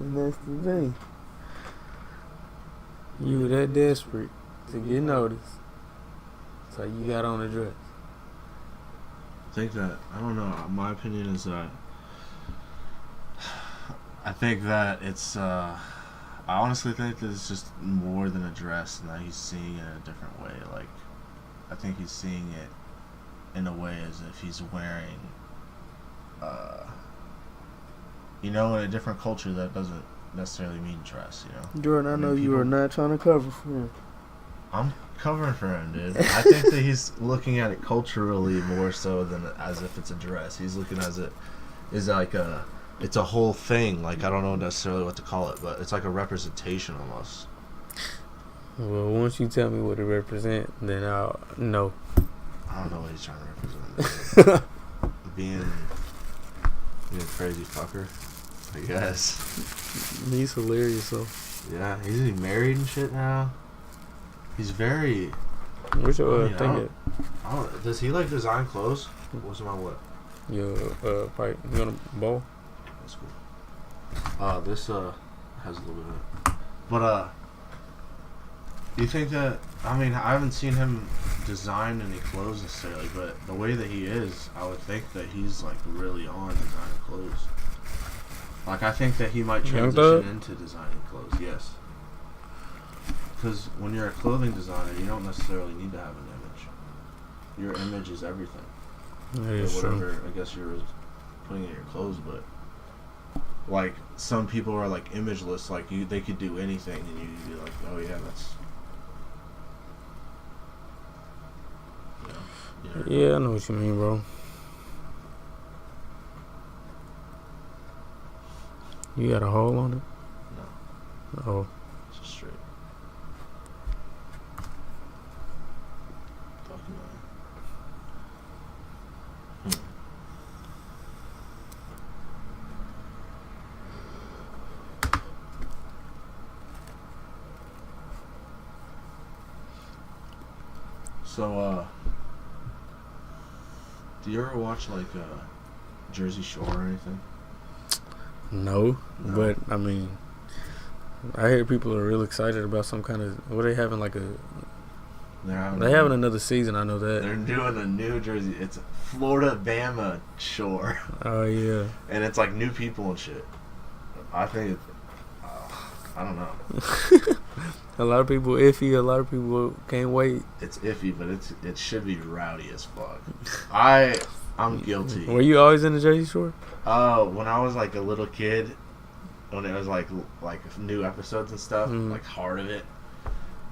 And that's the thing. You were that desperate to get noticed, so you got on a dress. I think that, I don't know, my opinion is that I think that it's I honestly think that it's just more than a dress, and that he's seeing it in a different way. Like, I think he's seeing it in a way as if he's wearing in a different culture that doesn't necessarily mean dress, Jordan, I know you are not trying to cover for him. I'm covering for him, dude. I think that he's looking at it culturally more so than as if it's a dress. He's looking as it is like it's a whole thing. Like, I don't know necessarily what to call it, but it's like a representation almost. Well, once you tell me what it represents, then I'll know. I don't know what he's trying to represent. being a crazy fucker, I guess. He's hilarious, though. Yeah, he's married and shit now. He's very. What's your thing? Does he like design clothes? What's my what? Your fight. You want a bowl? That's cool. This has a little bit of it. But do you think that? I mean, I haven't seen him design any clothes necessarily, but the way that he is, I would think that he's like really on designing clothes. Like, I think that he might transition into designing clothes. Yes. Because when you're a clothing designer, you don't necessarily need to have an image. Your image is everything. That is whatever, true. I guess you're putting in your clothes, but like some people are like imageless. Like they could do anything, and you'd be like, oh yeah, that's. Yeah, I know what you mean, bro. You got a hole on it? No. Oh. It's just straight. Fucking So, do you ever watch like Jersey Shore or anything? No, but I mean, I hear people are real excited about some kind of. What are they having like a? They having another season. I know that they're doing a New Jersey. It's Florida Bama Shore. Oh yeah. And it's like new people and shit. I think. I don't know. A lot of people iffy. A lot of people can't wait. It's iffy, but it should be rowdy as fuck. I'm guilty. Were you always in the Jersey Shore? When I was like a little kid, when it was like new episodes and stuff, like Heart of It,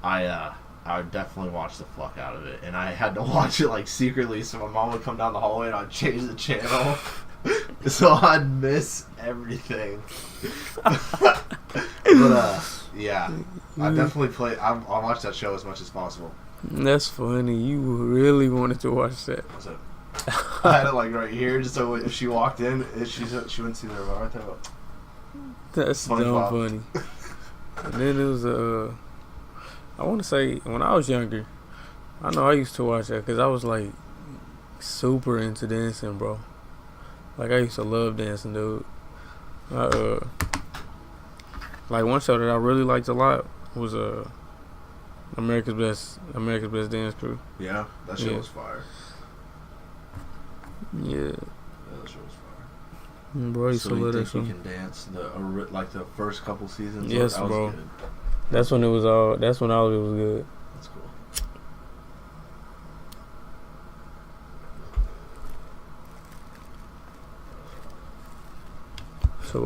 I would definitely watch the fuck out of it, and I had to watch it like secretly, so my mom would come down the hallway and I'd change the channel, so I'd miss everything. But yeah, I definitely play. I watch that show as much as possible. That's funny. You really wanted to watch that. What's up? I had it like right here, just so if she walked in, she wouldn't see the remote right there. That's dumb funny. And then it was I want to say when I was younger, I know I used to watch that because I was like super into dancing, bro. Like I used to love dancing, dude. Like one show that I really liked a lot was America's Best Dance Crew. Yeah, that show was fire. Yeah. That show was fire. Bro, I used to love that show. You can dance like the first couple seasons? Yes, that was bro. Good. That's when all of it was good. That's cool. So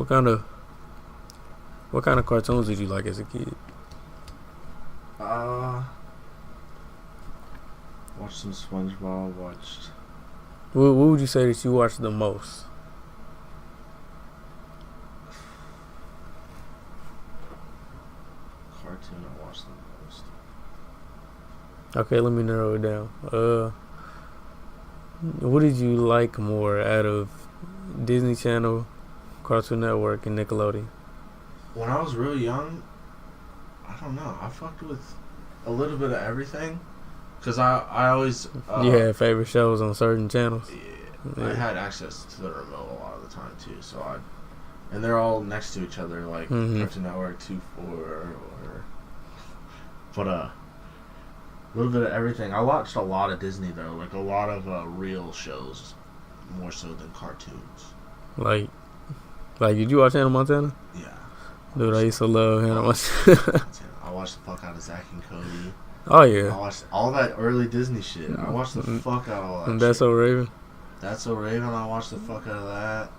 what kind of cartoons did you like as a kid? Watched some SpongeBob. What would you say that you watched the most? Cartoon I watched the most. Okay, let me narrow it down. What did you like more out of Disney Channel, Cartoon Network, and Nickelodeon? When I was really young, I don't know. I fucked with a little bit of everything. Because I always... you had favorite shows on certain channels? Yeah. I had access to the remote a lot of the time, too. So and they're all next to each other, like Cartoon Network, 2-4, or... But, a little bit of everything. I watched a lot of Disney, though. Like, a lot of real shows. More so than cartoons. Like, did you watch Hannah Montana? Yeah. Dude, I used to love Hannah Montana. I watched the fuck out of Zack and Cody. Oh, yeah. I watched all that early Disney shit. I watched the fuck out of all that That's shit. So Raven? That's So Raven, I watched the fuck out of that.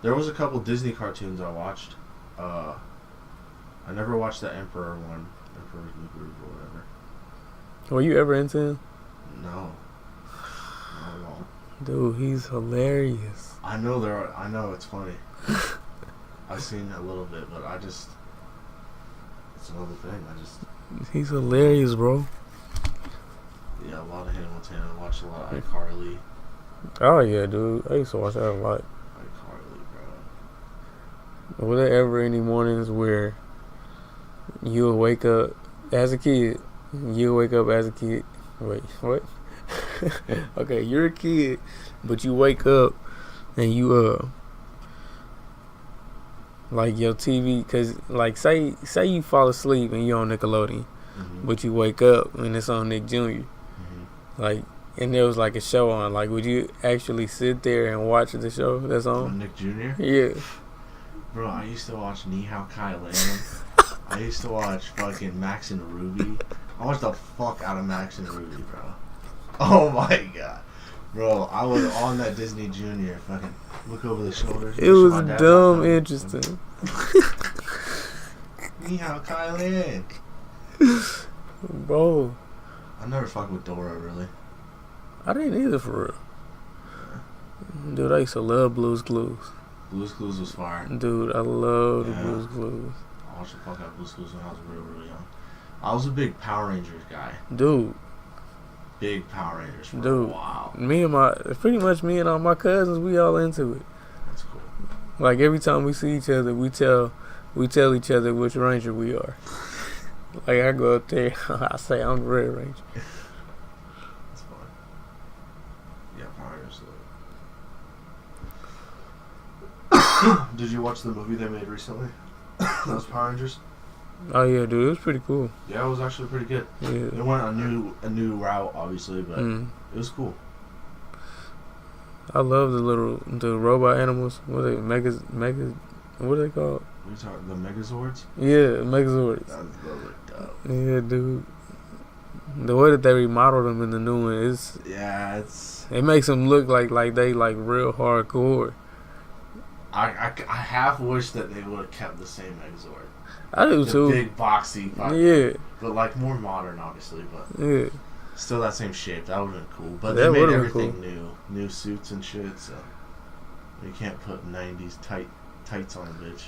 There was a couple Disney cartoons I watched. I never watched the Emperor one. Emperor's New Groove or whatever. Were you ever into him? No. Not at all. Dude, he's hilarious. I know it's funny. I've seen a little bit, but it's another thing. He's hilarious, bro. Yeah, a lot of Hannah Montana. I watched a lot of iCarly. Oh yeah, dude. I used to watch that a lot. iCarly, bro. Were there ever any mornings where you would wake up as a kid? Wait, what? Okay, you're a kid, but you wake up and you like your TV, cause like say you fall asleep and you're on Nickelodeon, but you wake up and it's on Nick Jr. Like, and there was like a show on. Like, would you actually sit there and watch the show that's on? Nick Jr.? Yeah. Bro, I used to watch Ni Hao Kai Lan. I used to watch fucking Max and Ruby. I watched the fuck out of Max and Ruby, bro. Oh my god. Bro, I was on that Disney Junior. Fucking look over the shoulder. It was dumb interesting. Ni Hao Kai Lan. Bro. I never fucked with Dora, really. I didn't either, for real. Dude, I used to love Blue's Clues. Blue's Clues was fire. Dude, I love the Blue's Clues. I watched the fuck out of Blue's Clues when I was real young. I was a big Power Rangers guy. Dude. Big Power Rangers for Dude. a while. Pretty much me and all my cousins, we all into it. That's cool. Like, every time we see each other, we tell each other which Ranger we are. Like, I go up there, I say I'm the Red Ranger. That's fun. Yeah, Power Rangers. Did you watch the movie they made recently? Those Power Rangers? Oh yeah, dude, it was pretty cool. Yeah, it was actually pretty good. Yeah. They went a new route, obviously, but it was cool. I love the robot animals. What are they? What are they called? What are you talking? The Megazords? Yeah, Megazords. Those are dope. Yeah, dude. The way that they remodeled them in the new one it makes them look like they like real hardcore. I half wish that they would have kept the same Megazord. I do too. Big boxy. Yeah. But like more modern, obviously. But yeah. Still that same shape. That would have been cool. But That they made would've been everything cool. new suits and shit. So you can't put 90s tights on a bitch.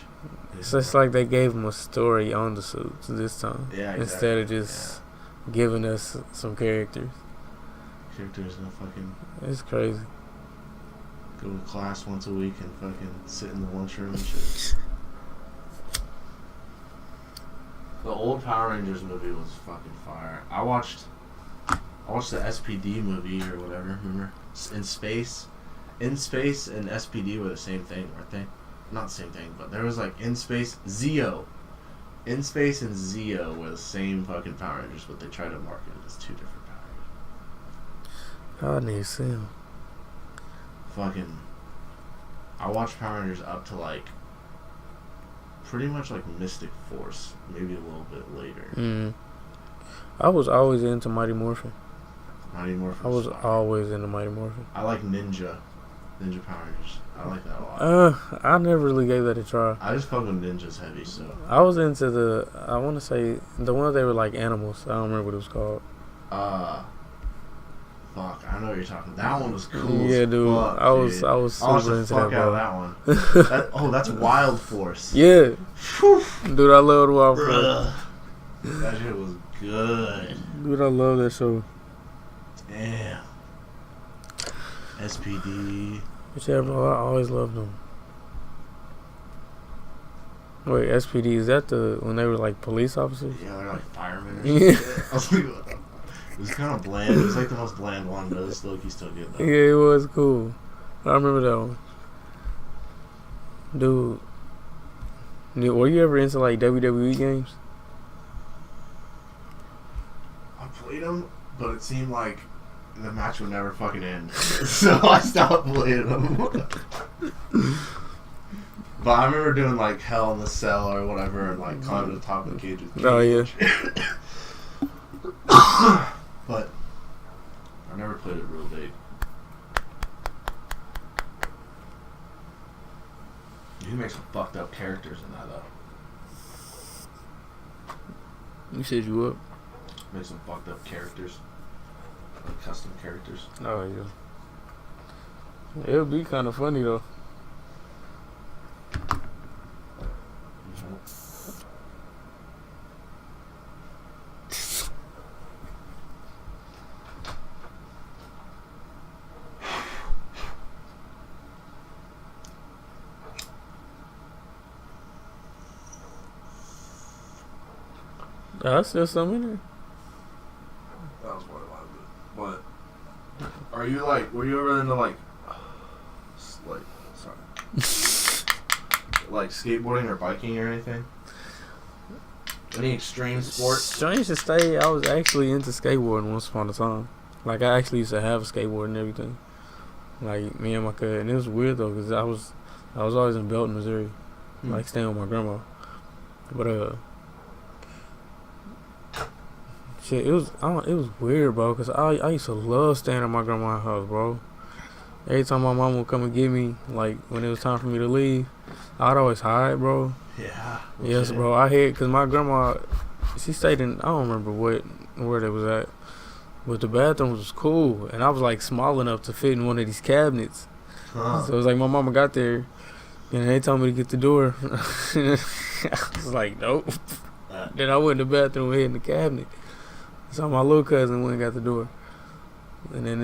It's just like they gave them a story on the suits this time. Yeah, exactly. Instead of just giving us some characters. Characters no fucking. It's crazy. Go to class once a week and fucking sit in the lunchroom and shit. The old Power Rangers movie was fucking fire. I watched the SPD movie or whatever. Remember? In Space and SPD were the same thing, weren't they? Not the same thing, but there was like In Space Zeo. In Space and Zeo were the same fucking Power Rangers, but they tried to market it as two different Power Rangers. I need to see them. Fucking, I watched Power Rangers up to like pretty much like Mystic Force, maybe a little bit later. I was always into Mighty Morphin. Mighty Morphin. I was always into Mighty Morphin. I like Ninja Power Rangers. I like that a lot. I never really gave that a try. I just fuck with ninjas heavy, so. I was into I want to say the one they were like animals. I don't remember what it was called. Fuck, I know what you're talking about. That one was cool. Yeah, dude. Fuck, I was I watched super the into fuck that, out bro. of that one. That's Wild Force. Yeah. Whew. Dude, I love Wild Force. Bruh. That shit was good. Dude, I love that show. Damn. SPD. Yeah, bro, I always loved them. Wait, SPD, is that when they were like police officers? Yeah, they're like firemen or Yeah. shit. I was like, what the fuck? It was kind of bland. It was like the most bland one, but it's low-key still good though. Yeah, it was cool. I remember that one. Dude, were you ever into like WWE games? I played them, but it seemed like the match would never fucking end. So I stopped playing them. But I remember doing like Hell in the Cell or whatever and like climbing to the top of the cage. Oh, yeah. But I never played it real big. make some fucked up characters in that though. You said you up? Make some fucked up characters, like custom characters. Oh yeah. It would be kind of funny though. That's still some in there. That was one of mine. But are you like? Were you ever into like like skateboarding or biking or anything? Any extreme sport? Strange to say, I was actually into skateboarding once upon a time. Like I actually used to have a skateboard and everything. Like me and my cousin. It was weird though, cause I was always in Belton, Missouri, like staying with my grandma. But shit, it was weird, bro. Cause I used to love staying at my grandma's house, bro. Every time my mom would come and get me, like when it was time for me to leave, I'd always hide, bro. Yeah. Yes, bro. I hid because my grandma, she stayed in, I don't remember where they was at, but the bathroom was cool, and I was like small enough to fit in one of these cabinets. Huh. So it was like my mama got there, and they told me to get the door. I was like, nope. Then I went in the bathroom and hid in the cabinet. So my little cousin went and got the door. And then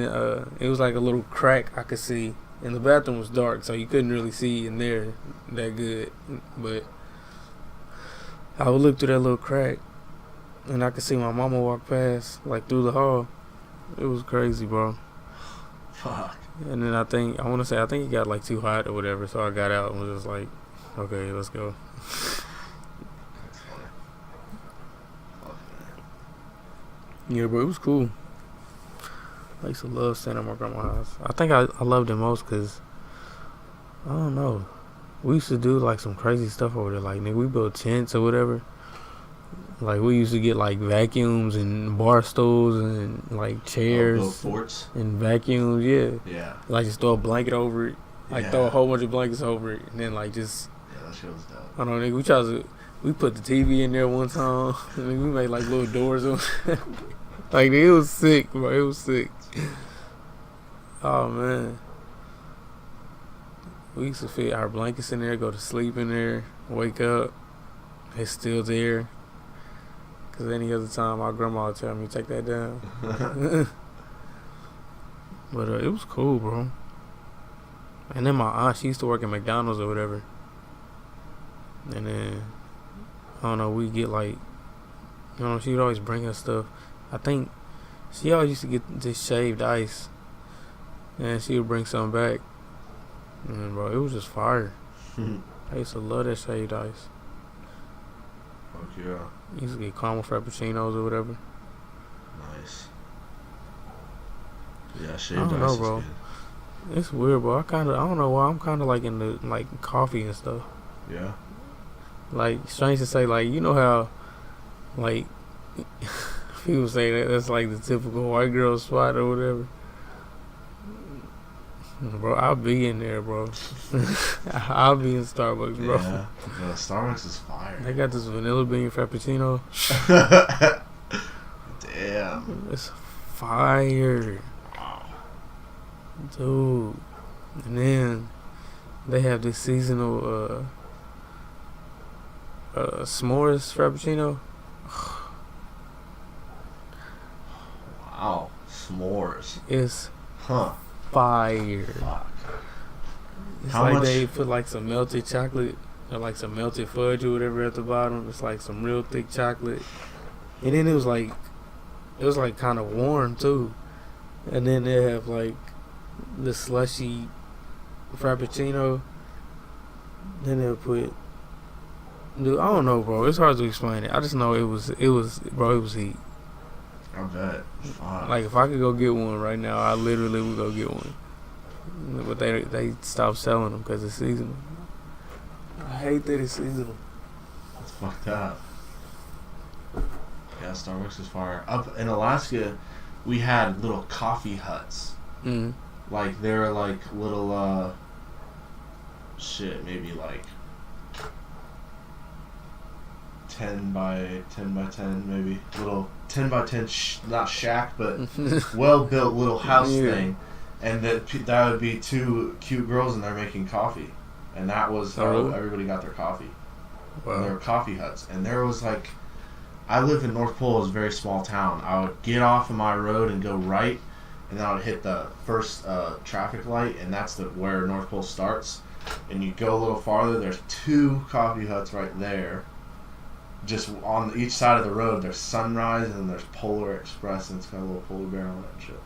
it was like a little crack I could see. And the bathroom was dark, so you couldn't really see in there that good. But I would look through that little crack, and I could see my mama walk past, like through the hall. It was crazy, bro. Fuck. And then I think it got like too hot or whatever, so I got out and was just like, okay, let's go. That's funny. Fuck, Yeah, but it was cool. I used to love staying at my grandma's house. I think I loved it most because, I don't know, we used to do like some crazy stuff over there. Like, nigga, we built tents or whatever. Like, we used to get like vacuums and bar stools and like chairs. Build forts. And vacuums, yeah. Yeah. Like, just throw a blanket over it. Like, Yeah. throw a whole bunch of blankets over it. And then, like, just, Yeah, that shit was dope. I don't know, nigga, we put the TV in there one time. I mean, we made like little doors on. Like, it was sick, bro. It was sick. Oh, man. We used to fit our blankets in there, go to sleep in there, wake up. It's still there. Because any other time, my grandma would tell me, take that down. But it was cool, bro. And then my aunt, she used to work at McDonald's or whatever. And then, I don't know, we get like, you know, she would always bring us stuff. I think she always used to get this shaved ice. And she would bring something back. And bro, it was just fire. I used to love that shaved ice. Fuck yeah. Used to get caramel frappuccinos or whatever. Nice. Yeah, shaved I don't ice know, is bro. good. It's weird, bro. I don't know why I'm kind of like into like coffee and stuff. Yeah. Like, strange to say, like, you know how, like, people say that's like the typical white girl spot or whatever. Bro, I'll be in there, bro. I'll be in Starbucks, bro. Yeah. Starbucks is fire. They got this vanilla bean frappuccino. Damn. It's fire. Dude. And then they have this seasonal s'mores frappuccino. Wow. S'mores. It's Huh. fire. Fuck. It's How like much- they put like some melted chocolate or like some melted fudge or whatever at the bottom. It's like some real thick chocolate. And then it was like kind of warm too. And then they have like the slushy frappuccino. Then they'll put, dude, I don't know, bro. It's hard to explain it. I just know it was heat. I bet. Fuck. Like, if I could go get one right now, I literally would go get one. But they stopped selling them because it's seasonal. I hate that it's seasonal. That's fucked up. Yeah, Starbucks is fire. Up in Alaska, we had little coffee huts. Mm. Like, they were like little, maybe like 10 by 10 maybe, little 10 by 10 not shack but well built little house thing, and that would be 2 cute girls in there making coffee, and that was how everybody got their coffee. Wow. And there were coffee huts, and there was like, I live in North Pole, it's a very small town. I would get off of my road and go right, and then I would hit the first traffic light, and that's where North Pole starts. And you go a little farther, there's 2 coffee huts right there. Just on each side of the road, there's Sunrise and there's Polar Express, and it's got a little polar bear on it and shit.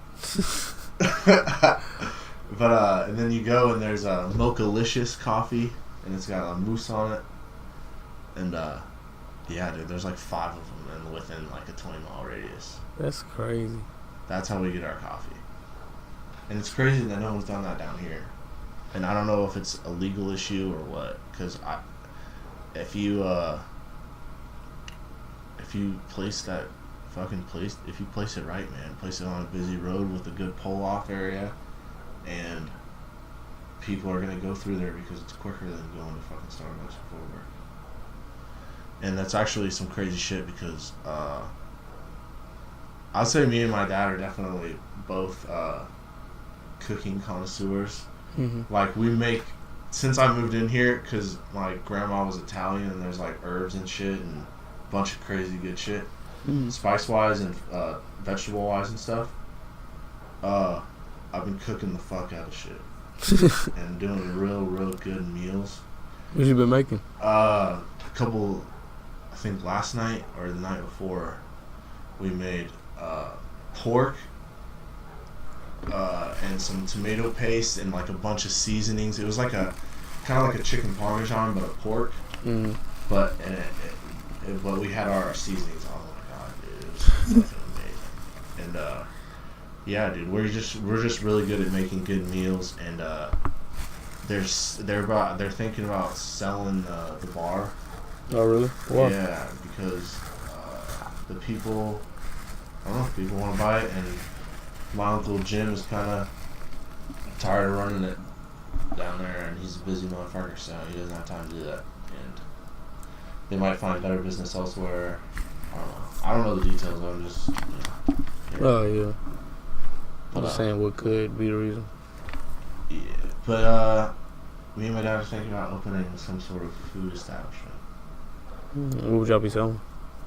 But and then you go and there's a Mocha-licious coffee, and it's got a mousse on it. And yeah, dude, there's like 5 of them, and within like a 20-mile radius. That's crazy. That's how we get our coffee. And it's crazy that no one's done that down here. And I don't know if it's a legal issue or what, because if you place that fucking place, if you place it right, man, place it on a busy road with a good pull-off area, and people are gonna go through there because it's quicker than going to fucking Starbucks before work. And that's actually some crazy shit because I'd say me and my dad are definitely both cooking connoisseurs. Mm-hmm. Like, we make, since I moved in here, because my grandma was Italian, and there's like herbs and shit and a bunch of crazy good shit, spice wise and vegetable wise and stuff. I've been cooking the fuck out of shit and doing real good meals. What you been making? A couple, I think last night or the night before, we made pork and some tomato paste and like a bunch of seasonings. It was like a kind of like a chicken parmesan, but a pork. Mm. But we had our seasonings. Oh my god, dude, it was fucking amazing. And yeah, dude, we're just really good at making good meals. And they're thinking about selling the bar. Oh really? Wow. Yeah, because the people, I don't know if people want to buy it, and my Uncle Jim is kind of tired of running it down there, and he's a busy motherfucker, so he doesn't have time to do that. And they might find better business elsewhere. I don't know the details. I'm just, Oh yeah. I'm just saying what could be the reason. Yeah, but me and my dad are thinking about opening some sort of food establishment. What would y'all be selling?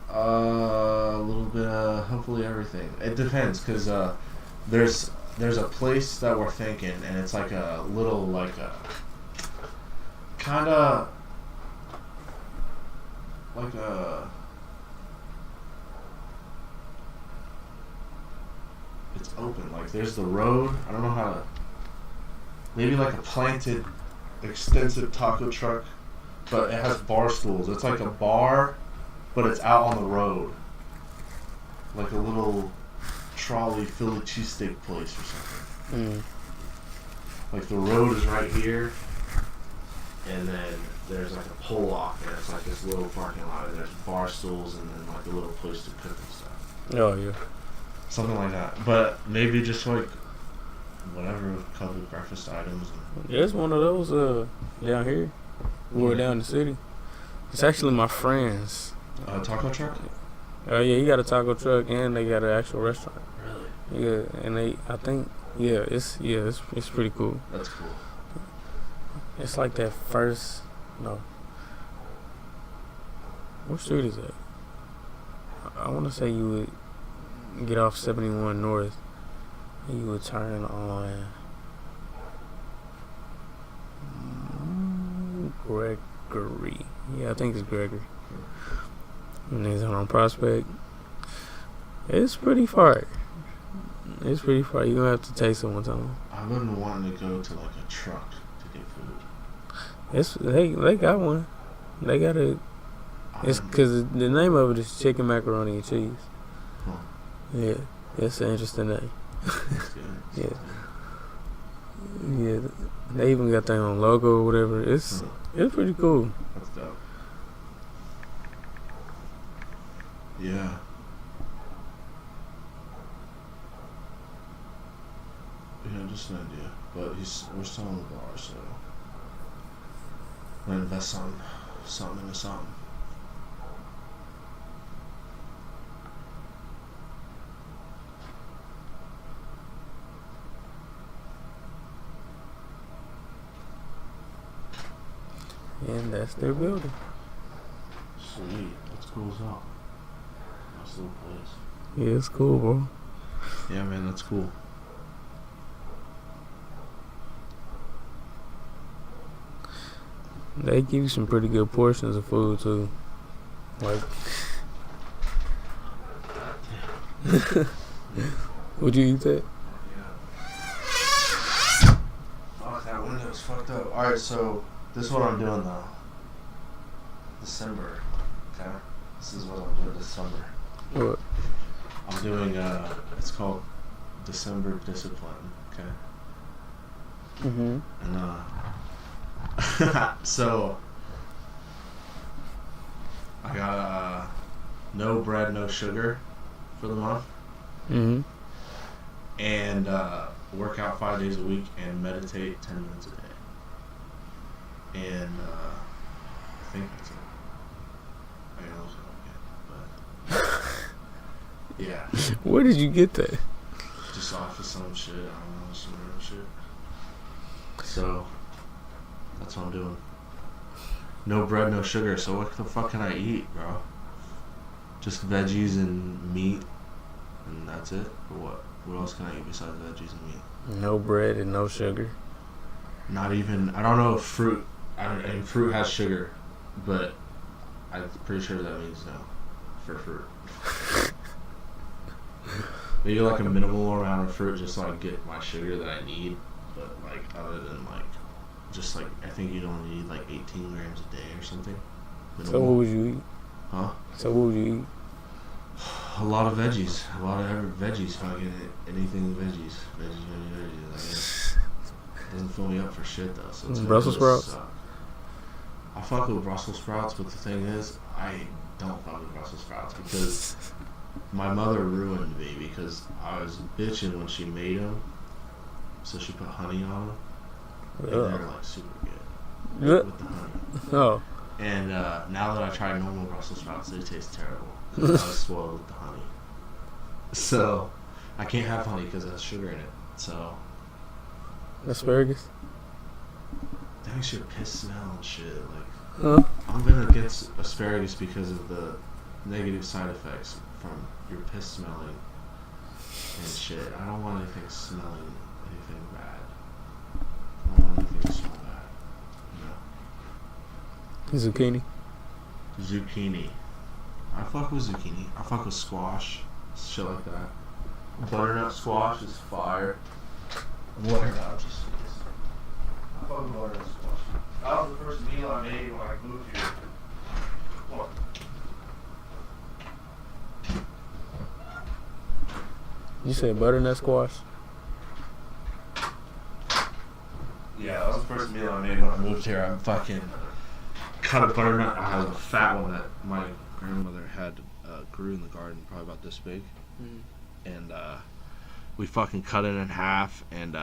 A little bit of hopefully everything. It depends, because there's a place that we're thinking, and it's like a little, like a kind of like a, it's open, like there's the road. I don't know how to, maybe like a planted extensive taco truck, but it has bar stools. It's like a bar, but it's out on the road, like a little trolley Philly cheesesteak place or something. Like the road is right here, and then there's like a pull off, and it's like this little parking lot, and there's bar stools, and then like a little place to cook and stuff. Oh yeah, something like that. But maybe just like whatever, a couple of breakfast items. There's one of those down here. We're down the city. It's actually my friend's. Taco truck? Oh yeah, he got a taco truck and they got an actual restaurant. Really? Yeah, and it's pretty cool. That's cool. It's like that first, no. What street is that? I want to say you would get off 71 North and you would turn on Gregory. Yeah, I think it's Gregory. And it's on Prospect. It's pretty far. You're going to have to taste it one time. I've been wanting to go to like a truck to get food. They got one. They got it. It's because the name of it is chicken macaroni and cheese. Huh. Yeah, it's an interesting name. That's good. Yeah. They even got their own logo or whatever. It's pretty cool. That's dope. Yeah. Yeah, just an idea. But we're still on the bar, so we're gonna invest something into something. And that's their building. Sweet. That's cool as hell. Nice little place. Yeah, it's cool, bro. Yeah, man, that's cool. They give you some pretty good portions of food too. Like, would you eat that? Fuck, that window's fucked up. Alright, so this is what I'm doing though. December. Okay? This is what I'm doing December. What? I'm doing it's called December Discipline, okay? Mm-hmm. And so I got no bread, no sugar for the month. Mm-hmm. And work out 5 days a week and meditate 10 minutes a day. And I think that's it. I gotta look it up again, but yeah, Where did you get that? just off of some shit. I don't know, some random shit. So that's what I'm doing. No bread, no sugar. So what the fuck can I eat, bro? Just veggies and meat, and that's it. Or what? What else can I eat besides veggies and meat? No bread and no sugar. Not even. I don't know if fruit. And fruit has sugar, but I'm pretty sure that means no for fruit. Maybe like a minimal amount of fruit just so I get my sugar that I need. But like other than like, just like I think you'd only need like 18 grams a day or something. So what would you eat? Huh? So what would you eat? A lot of veggies. A lot of veggies. Fucking anything veggies. Veggies. I guess. Doesn't fill me up for shit though. So it's Brussels sprouts? I fuck with Brussels sprouts, but the thing is, I don't fuck with Brussels sprouts because my mother ruined me because I was bitching when she made them. So she put honey on them. And they're like super good with the honey. Oh. And now that I try normal Brussels sprouts, they taste terrible because I was spoiled with the honey. So I can't have honey because it has sugar in it. So Asparagus? that makes your piss smell and shit. Like Huh? I'm been against asparagus because of the negative side effects from your piss smelling and shit. I don't want anything smelling anything bad. I don't want anything to smell bad. Zucchini? Zucchini. I fuck with zucchini. I fuck with squash. Shit like that. Butternut squash is fire. Whatever. I fuck with butternut squash. That was the first meal I made when I moved here. What? You said butternut squash? Yeah, that was the first meal I made when I moved here. I fucking cut a butternut. I had a fat one that my grandmother had grew in the garden, probably about this big. And we fucking cut it in half and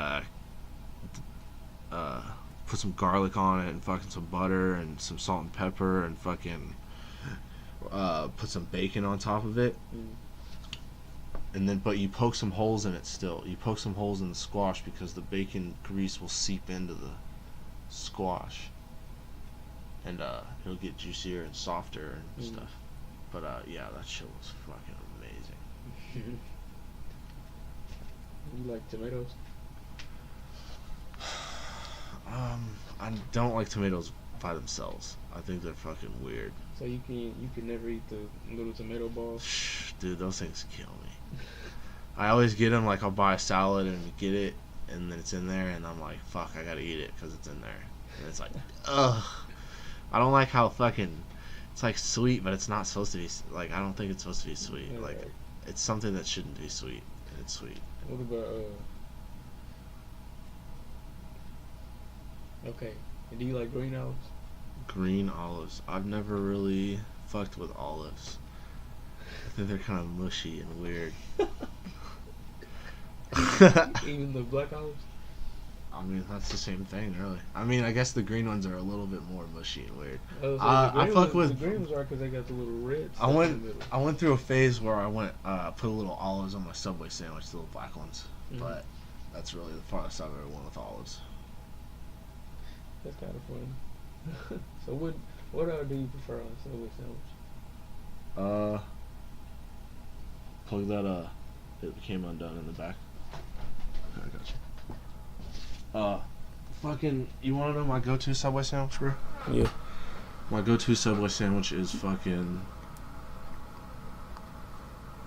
put some garlic on it and fucking some butter and some salt and pepper and fucking put some bacon on top of it. And then, but you poke some holes in it still. You poke some holes in the squash because the bacon grease will seep into the squash. And it'll get juicier and softer and stuff. But yeah, that shit was fucking amazing. You like tomatoes? I don't like tomatoes by themselves. I think they're fucking weird. So you can never eat the little tomato balls? Dude, those things kill me. I always get them, like I'll buy a salad and get it, and then it's in there, and I'm like, fuck, I gotta eat it because it's in there. And it's like, ugh. I don't like how fucking, it's like sweet, but it's not supposed to be, like, I don't think it's supposed to be sweet. Yeah, like, right. It's something that shouldn't be sweet, and it's sweet. What about okay. And do you like green olives? Green olives. I've never really fucked with olives. I think they're kind of mushy and weird. Even the black olives? I mean, that's the same thing, really. I mean, I guess the green ones are a little bit more mushy and weird. Oh, so I fuck with. the green ones are because they got the little red stuff I in the middle. went through a phase where I went put a little olives on my Subway sandwich, the little black ones. But that's really the farthest I've ever went with olives. That's kind of funny. So what do you prefer on Subway sandwich? Plug that it came undone in the back. Okay, I got you. Fucking, you wanna know my go-to Subway sandwich, bro? Yeah. My go-to Subway sandwich is fucking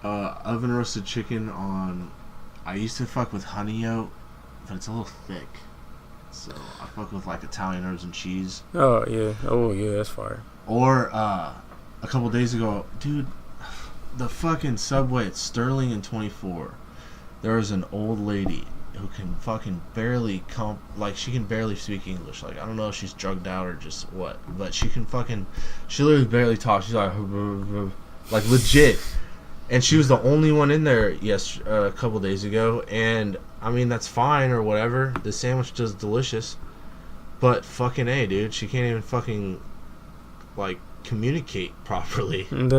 oven roasted chicken on. I used to fuck with honey oat, but it's a little thick. So I fuck with like Italian herbs and cheese. Oh yeah. Oh yeah, that's fire. Or a couple days ago, dude, the fucking Subway at Sterling and 24. There was an old lady who can fucking barely she can barely speak English. Like, I don't know if she's drugged out or just what, but she literally barely talk. She's like legit. And she was the only one in there a couple days ago, and I mean, that's fine or whatever. The sandwich is delicious, but fucking A, dude, she can't even fucking like communicate properly. And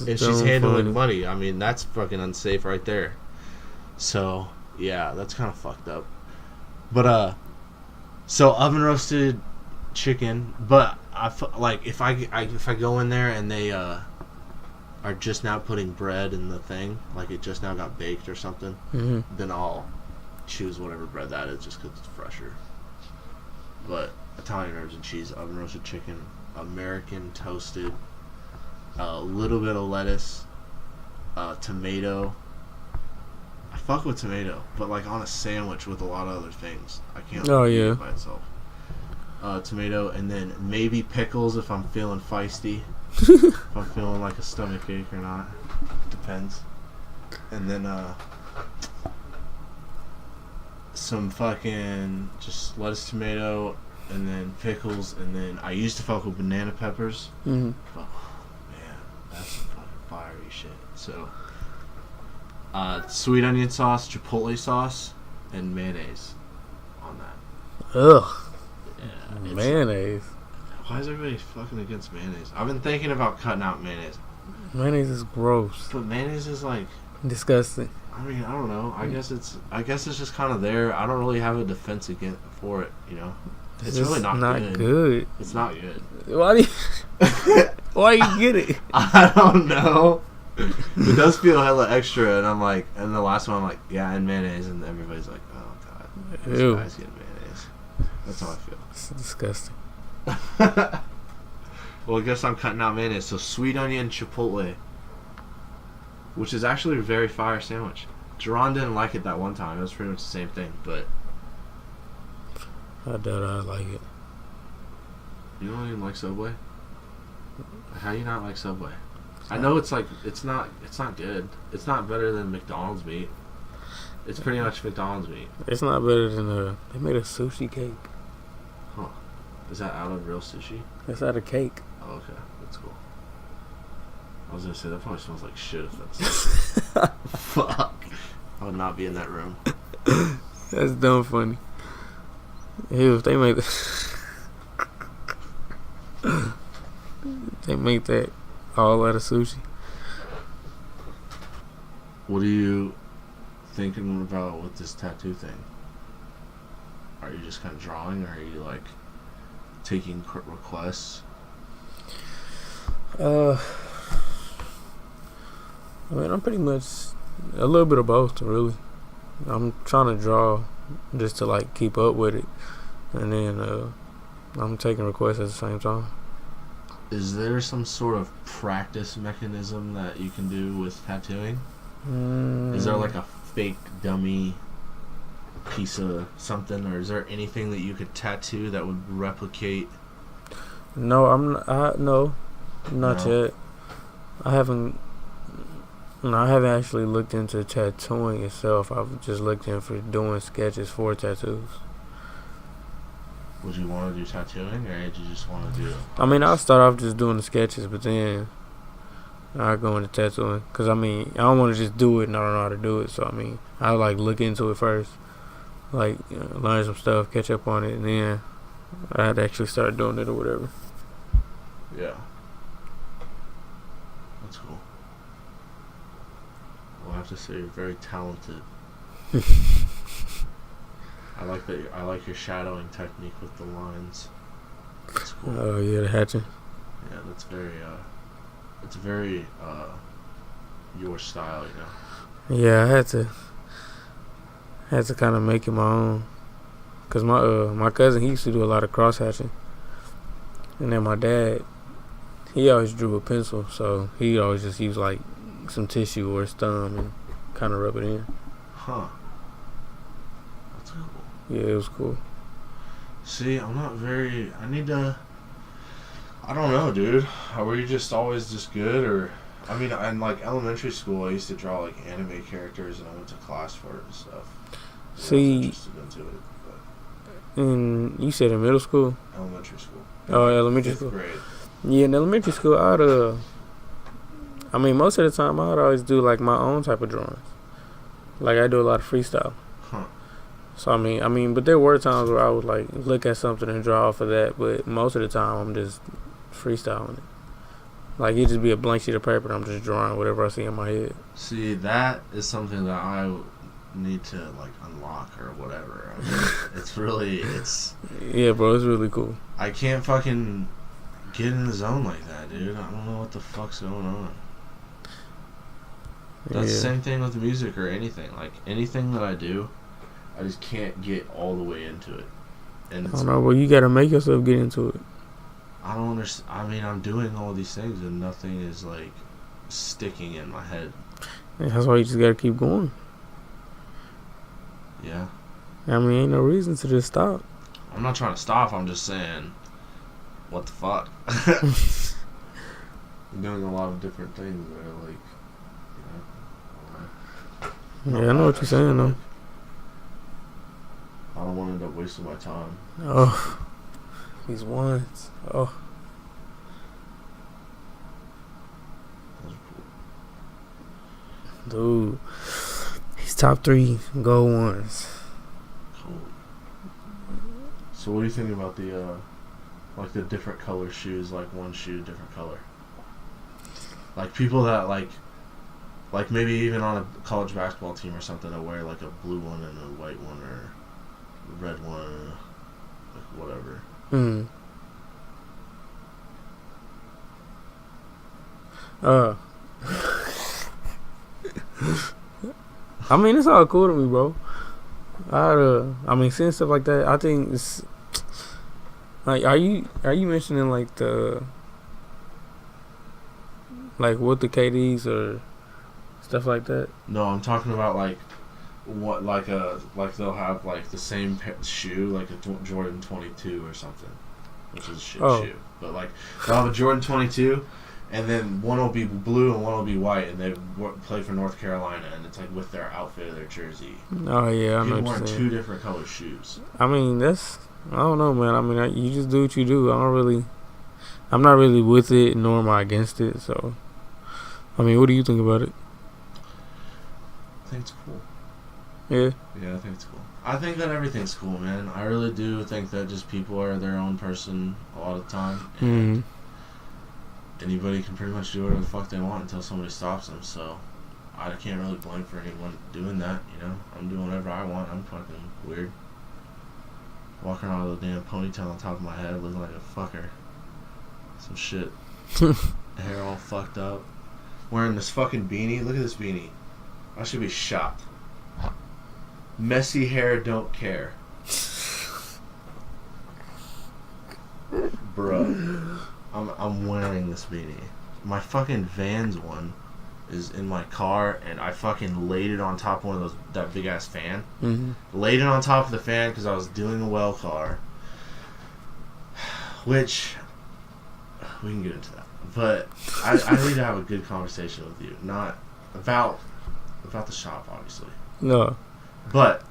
she's handling money. I mean, that's fucking unsafe right there. So yeah, that's kind of fucked up. But so oven roasted chicken. But if I go in there and they are just now putting bread in the thing, like it just now got baked or something, then I'll choose whatever bread that is just because it's fresher. But Italian herbs and cheese, oven roasted chicken, American toasted, a little bit of lettuce, tomato. I fuck with tomato, but like on a sandwich with a lot of other things. I can't eat it by itself. Tomato, and then maybe pickles if I'm feeling feisty. If I'm feeling like a stomach ache or not. Depends. And then some fucking just lettuce, tomato, and then pickles, and then I used to fuck with banana peppers. Mm-hmm. But, man, that's some fucking fiery shit. So, sweet onion sauce, chipotle sauce, and mayonnaise on that. Ugh. Yeah, mayonnaise. Why is everybody fucking against mayonnaise? I've been thinking about cutting out mayonnaise. Mayonnaise is gross. But mayonnaise is like disgusting. I mean, I don't know. I guess it's just kind of there. I don't really have a defense for it, you know. It's really not good. It's not good. Why do you get it? I don't know. It does feel hella extra, and I'm like, and the last one I'm like, yeah, and mayonnaise, and everybody's like, oh god, this guy's getting mayonnaise. That's how I feel. It's disgusting. Well, I guess I'm cutting out mayonnaise. So sweet onion chipotle, which is actually a very fire sandwich. Jerron didn't like it that one time. It was pretty much the same thing, but I doubt I like it. You don't even like Subway? How do you not like Subway? I know it's like it's not good. It's not better than McDonald's meat. It's pretty much McDonald's meat. It's not better than they made a sushi cake. Huh. Is that out of real sushi? It's out of cake. Oh, okay. That's cool. I was gonna say, that probably smells like shit if that's fuck. I would not be in that room. That's dumb funny. Ew, if they make they make that all out of sushi. What are you thinking about with this tattoo thing? Are you just kind of drawing, or are you like taking requests? I mean, I'm pretty much a little bit of both, really. I'm trying to draw just to like keep up with it, and then I'm taking requests at the same time. Is there some sort of practice mechanism that you can do with tattooing? Is there like a fake dummy piece of something, or is there anything that you could tattoo that would replicate? No, not yet. I haven't actually looked into tattooing itself. I've just looked into doing sketches for tattoos. Would you want to do tattooing, or did you just want to do? I mean, I'll start off just doing the sketches, but then I'll go into tattooing. Cause I mean, I don't want to just do it and I don't know how to do it. So I mean, I like look into it first, like learn some stuff, catch up on it, and then I'd actually start doing it or whatever. Yeah. That's cool. Well, I have to say you're very talented. I like that. I like your shadowing technique with the lines. That's cool. cool. Oh yeah, the hatching. Yeah, that's very it's very your style, you know. Yeah, I had to kind of make it my own. Cause my cousin, he used to do a lot of cross hatching, and then my dad, he always drew a pencil, so he always just used like some tissue or his thumb and kind of rub it in. Huh. That's cool. Yeah, it was cool. See, I'm not very. I don't know, dude. Were you just always just good, or? I mean, in like elementary school, I used to draw like anime characters, and I went to class for it and stuff. See, I was interested into it, but and you said in middle school? elementary school. Oh, elementary Fifth school. grade. Yeah, in elementary school, I mean, most of the time, I'd always do like my own type of drawings. Like I do a lot of freestyle. Huh. So I mean, but there were times where I would like look at something and draw off of that. But most of the time, I'm just freestyling it. Like it just be a blank sheet of paper, and I'm just drawing whatever I see in my head. See, that is something that I need to like unlock or whatever. I mean, it's Yeah, bro, it's really cool. I can't fucking get in the zone like that, dude. I don't know what the fuck's going on. That's the same thing with the music or anything. Like anything that I do, I just can't get all the way into it. And I don't know, but you gotta make yourself get into it. I don't understand. I mean, I'm doing all these things and nothing is like sticking in my head. And that's why you just gotta keep going. Yeah. I mean, ain't no reason to just stop. I'm not trying to stop. I'm just saying, what the fuck? I'm doing a lot of different things that are like, Yeah, I know what you're saying, though. I don't want to end up wasting my time. Oh, these ones. Oh, Those are cool. dude, he's top 3 gold ones. Cool. So what do you think about the like the different color shoes? Like one shoe, different color. Like people that like maybe even on a college basketball team or something, that wear like a blue one and a white one or a red one, like whatever. Hmm. I mean, it's all cool to me, bro. I mean, seeing stuff like that, I think it's like, are you mentioning like the what the KDs or stuff like that? No, I'm talking about like what like they'll have like the same shoe, like a Jordan 22 or something, which is a shit shoe. But like they'll have a Jordan 22, and then one will be blue and one will be white, and they play for North Carolina, and it's like with their outfit of their jersey. Oh yeah, I know People what wearing you're saying. 2 different color shoes. I mean, I don't know, man. I mean, you just do what you do. I'm not really with it, nor am I against it. So, I mean, what do you think about it? I think it's cool. Yeah. Yeah, I think it's cool. I think that everything's cool, man. I really do think that just people are their own person a lot of the time. And anybody can pretty much do whatever the fuck they want until somebody stops them. So I can't really blame for anyone doing that, you know? I'm doing whatever I want. I'm fucking weird. Walking around with a damn ponytail on top of my head looking like a fucker. Some shit. Hair all fucked up. Wearing this fucking beanie. Look at this beanie. I should be shot. Messy hair, don't care. Bruh. I'm wearing this beanie. My fucking Vans one is in my car, and I fucking laid it on top of that big ass fan. Laid it on top of the fan because I was doing a well car. Which we can get into that. But I need to have a good conversation with you. Not about the shop, obviously. No. But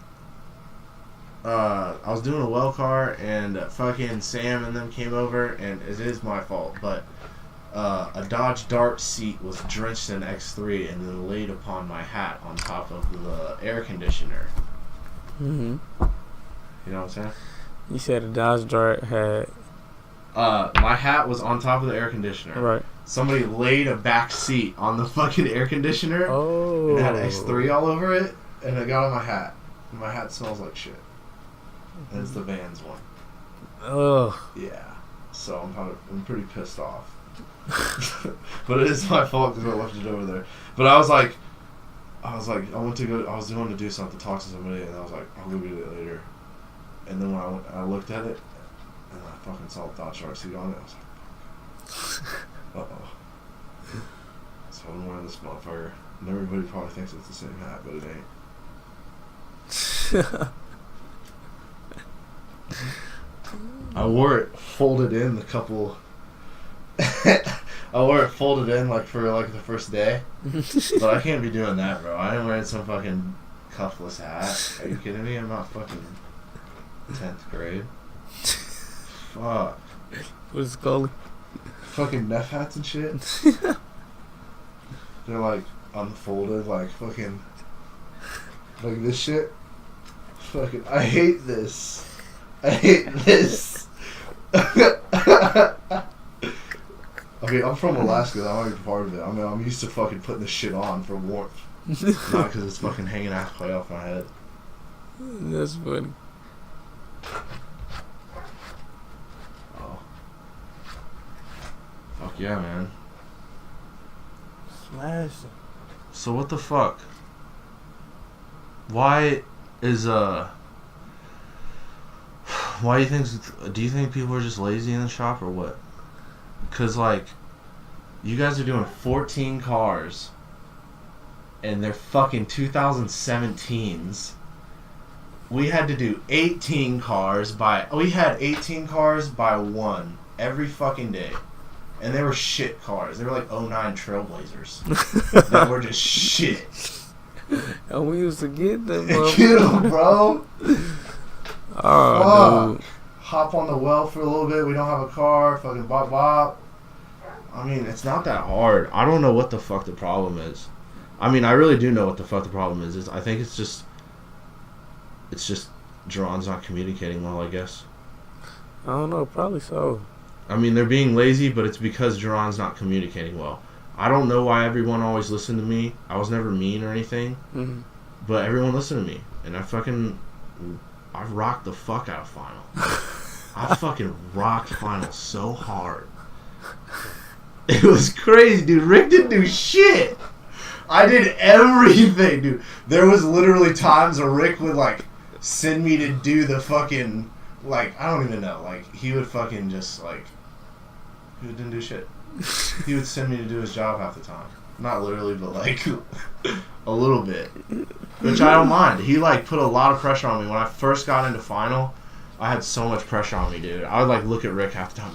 I was doing a well car, and fucking Sam and them came over, and it is my fault, but a Dodge Dart seat was drenched in X3 and then laid upon my hat on top of the air conditioner. You know what I'm saying? You said a Dodge Dart had... my hat was on top of the air conditioner. Right. Somebody laid a back seat on the fucking air conditioner. Oh. And it had X3 all over it, and it got on my hat. And my hat smells like shit. And it's the Vans one. Ugh. Yeah. So I'm pretty pissed off. But it is my fault because I left it over there. But I was like, I was going to do something, talk to somebody, and I was like, I'll go get it later. And then when I looked at it, and I fucking saw the Dodge Shark seat on it, I was like, uh-oh. So I'm wearing this motherfucker. And everybody probably thinks it's the same hat, but it ain't. I wore it folded in the couple... I wore it folded in for the first day. But I can't be doing that, bro. I ain't wearing some fucking cuffless hat. Are you kidding me? I'm not fucking 10th grade. Fuck. What's it called? Fucking Neff hats and shit. They're unfolded, fucking this shit. Fucking, I hate this. I hate this. Okay, I'm from Alaska. I'm not even part of it. I mean, I'm used to fucking putting this shit on for warmth. Not because it's fucking hanging halfway off my head. That's funny. Oh. Fuck yeah, man. Smash. So what the fuck? Why is why do you think people are just lazy in the shop or what? Cause you guys are doing 14 cars and they're fucking 2017s. We had to do 18 cars by 1 every fucking day. And they were shit cars. They were 09 Trailblazers. That were just shit. And we used to get them, Get them, bro. Oh, dude. Hop on the well for a little bit. We don't have a car. Fucking bop bop. I mean, it's not that hard. I don't know what the fuck the problem is. I mean, I really do know what the fuck the problem is. I think it's just Jerron's not communicating well, I guess. I don't know. Probably so. I mean, they're being lazy, but it's because Jerron's not communicating well. I don't know why everyone always listened to me. I was never mean or anything. Mm-hmm. But everyone listened to me. And I rocked the fuck out of Final. I fucking rocked Final so hard. It was crazy, dude. Rick didn't do shit. I did everything, dude. There was literally times where Rick would, send me to do the fucking, I don't even know. He would fucking just, he didn't do shit. He would send me to do his job half the time. Not literally, but, a little bit. Which I don't mind. He, put a lot of pressure on me. When I first got into Final, I had so much pressure on me, dude. I would, look at Rick half the time.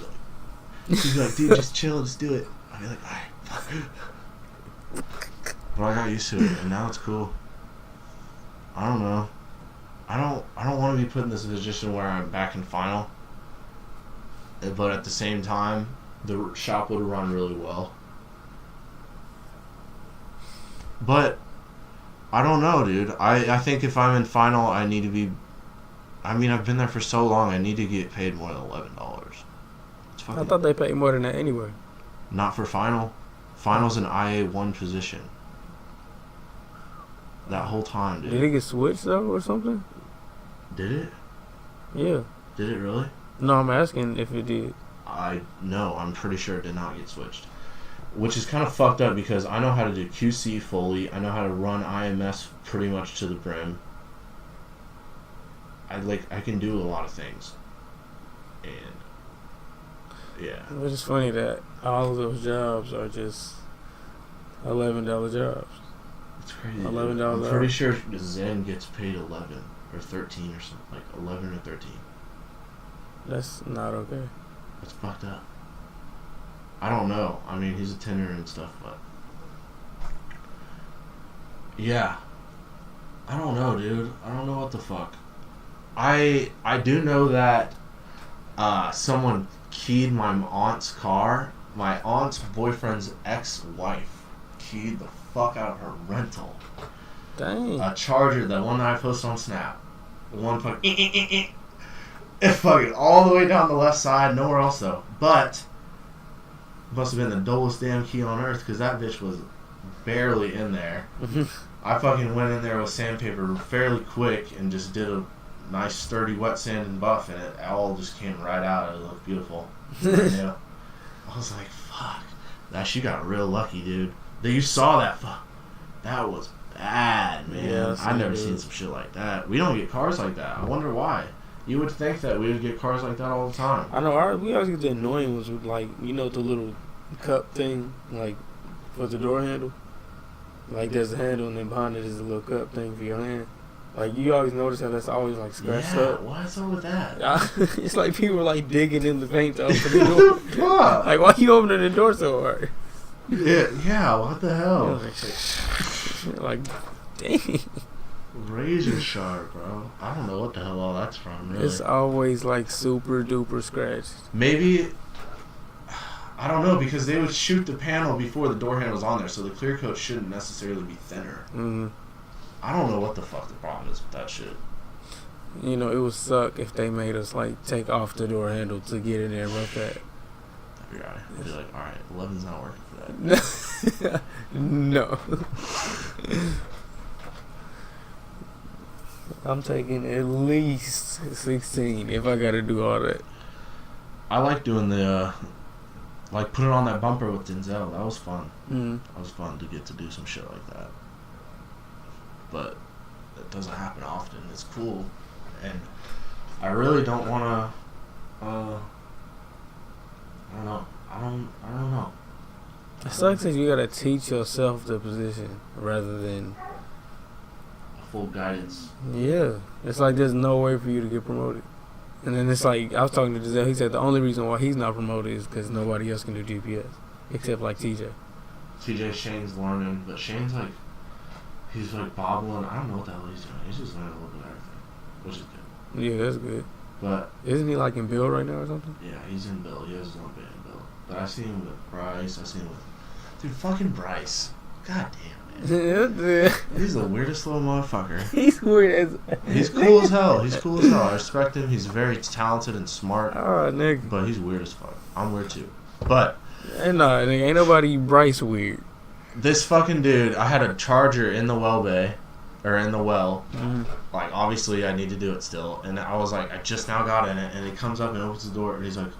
He'd be like, dude, just chill, just do it. I'd be like, alright, fuck. But I got used to it, and now it's cool. I don't know. I don't want to be put in this position where I'm back in Final. But at the same time, the shop would run really well. But I don't know, dude. I think if I'm in Final, I need to be... I mean, I've been there for so long, I need to get paid more than $11. I thought they paid more than that anyway. Not for Final. Final's an IA1 position. That whole time, dude. Did it get switched, though, or something? Did it? Yeah. Did it really? No, I'm asking if it did. No, I'm pretty sure it did not get switched. Which is kind of fucked up because I know how to do QC fully. I know how to run IMS pretty much to the brim. I can do a lot of things. And yeah. It's funny that all of those jobs are just $11 jobs. It's crazy. $11. I'm pretty sure Zen gets paid 11 or 13 or something, 11 or 13. That's not okay. That's fucked up. I don't know. I mean, he's a tenor and stuff, but yeah. I don't know, dude. I don't know what the fuck. I do know that someone keyed my aunt's car. My aunt's boyfriend's ex-wife keyed the fuck out of her rental. Dang. A Charger, the one that I posted on Snap. The one fucking it fucking all the way down the left side, nowhere else though. But must have been the dullest damn key on earth because that bitch was barely in there. I fucking went in there with sandpaper fairly quick and just did a nice sturdy wet sand and buff, and it all just came right out. It looked beautiful. Yeah. I was like, fuck. That she got real lucky, dude. That you saw that. Fuck. That was bad, man. Yeah, I've never seen some shit like that. We don't get cars like that. I wonder why. You would think that we would get cars like that all the time. I know. We always get the annoying ones with, like, you know, the little cup thing, like, for the door handle. Like, there's a handle, and then behind it is a little cup thing for your hand. Like, you always notice how that's always, like, scratched up. What's up with that? It's like people are, like, digging in the paint to open the door. Fuck. Like, why you opening the door so hard? Yeah, what the hell? Like, dang. Razor sharp, bro. I don't know what the hell all that's from, really. It's always, like, super duper scratched. Maybe, I don't know, because they would shoot the panel before the door handle's on there, so the clear coat shouldn't necessarily be thinner. Mm-hmm. I don't know what the fuck the problem is with that shit. You know, it would suck if they made us, like, take off the door handle to get in there and rough that. That'd be right. I'd be like, alright, 11's not working for that. No. I'm taking at least 16 if I gotta do all that. I like doing the, like, put it on that bumper with Denzel. That was fun. Mm-hmm. That was fun to get to do some shit like that. But it doesn't happen often. It's cool. And I really don't want to, I don't know. I don't know. It sucks that you gotta teach yourself the position rather than... Full guidance. Yeah. It's like there's no way for you to get promoted. And then it's like, I was talking to Giselle, he said the only reason why he's not promoted is because nobody else can do GPS. Except like TJ. Shane's learning, but Shane's like, he's like bobbling. I don't know what the hell he's doing. He's just learning a little bit of everything, which is good. Yeah, that's good. But isn't he like in Bill right now or something? yeah, he's in Bill. He has his own band in Bill. But I see him with Bryce. I see him with, dude, fucking Bryce. God damn, man. He's the weirdest little motherfucker. He's weird as... He's cool as hell. He's cool as hell. I respect him. He's very talented and smart. Oh, nigga. But he's weird as fuck. I'm weird too. But Ain't nigga, ain't nobody Bryce weird. this fucking dude, I had a charger in the well bay, or in the well. Mm-hmm. Like, obviously, I need to do it still. And I was like, I just now got in it. And he comes up and opens the door. And he's like,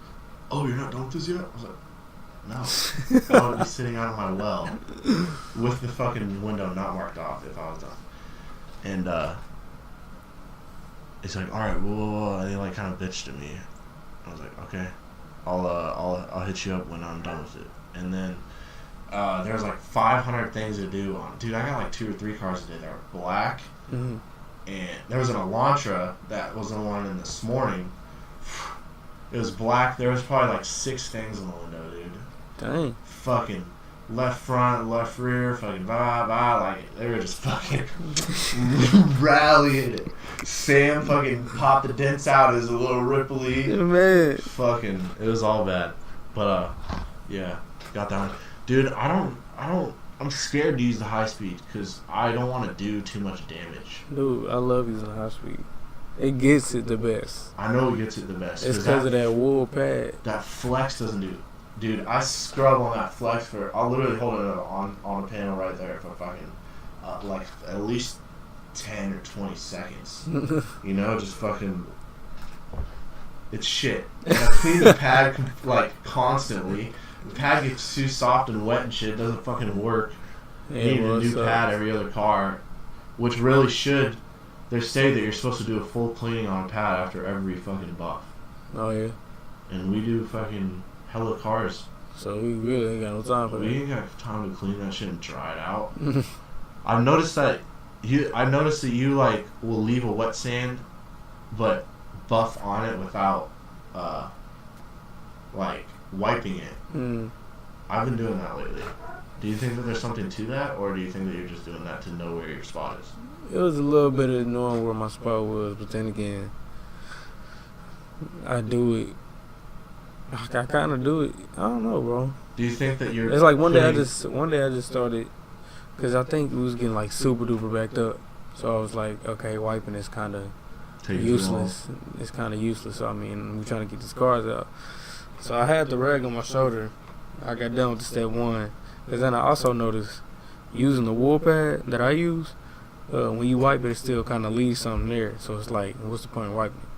oh, you're not done with this yet? I was like, no. I would be sitting out of my well with the fucking window not marked off if I was done. And he's like, all right, whoa. And he like kind of bitched at me. I was like, okay, I'll hit you up when I'm done with it. And then there's like 500 things to do on. Dude, I got like 2 or 3 cars today that were black. Mm-hmm. And there was an Elantra that was the one in this morning. It was black. There was probably like 6 things in the window, dude. Dang. Fucking left front, left rear, fucking blah, blah. Like, they were just fucking rallying it. Sam fucking popped the dents out as a little ripply. Man. Fucking, it was all bad. But, yeah, got that one. Dude, I'm scared to use the high speed because I don't want to do too much damage. Dude, I love using high speed. It gets it the best. I know it gets it the best. It's because of that wool pad. That flex doesn't do. Dude, I scrub on that flex for. I'll literally hold it on a panel right there for fucking like at least 10 or 20 seconds. You know, just fucking. It's shit. And I clean the pad like constantly. The pad gets too soft and wet and shit. It doesn't fucking work. You need a new pad every other car, which really should. They say that you're supposed to do a full cleaning on a pad after every fucking buff. Oh yeah. And we do fucking hella cars. So we really ain't got no time for We that. ain't got time to clean that shit and dry it out. I've noticed that you like will leave a wet sand, but buff on it without like wiping it. Mm. I've been doing that lately. Do you think that there's something to that, or do you think that you're just doing that to know where your spot is? It was a little bit of knowing where my spot was, but then again, I do it. I kind of do it. I don't know, bro. Do you think that you're? It's like one day I just started, because I think we was getting like super duper backed up. So I was like, okay, wiping is kind of useless. It's kind of useless. So I mean, we're trying to get these cars out. So I had the rag on my shoulder. I got done with the step 1. Because then I also noticed using the wool pad that I use, when you wipe it, it still kind of leaves something there. So it's like, what's the point of wiping it?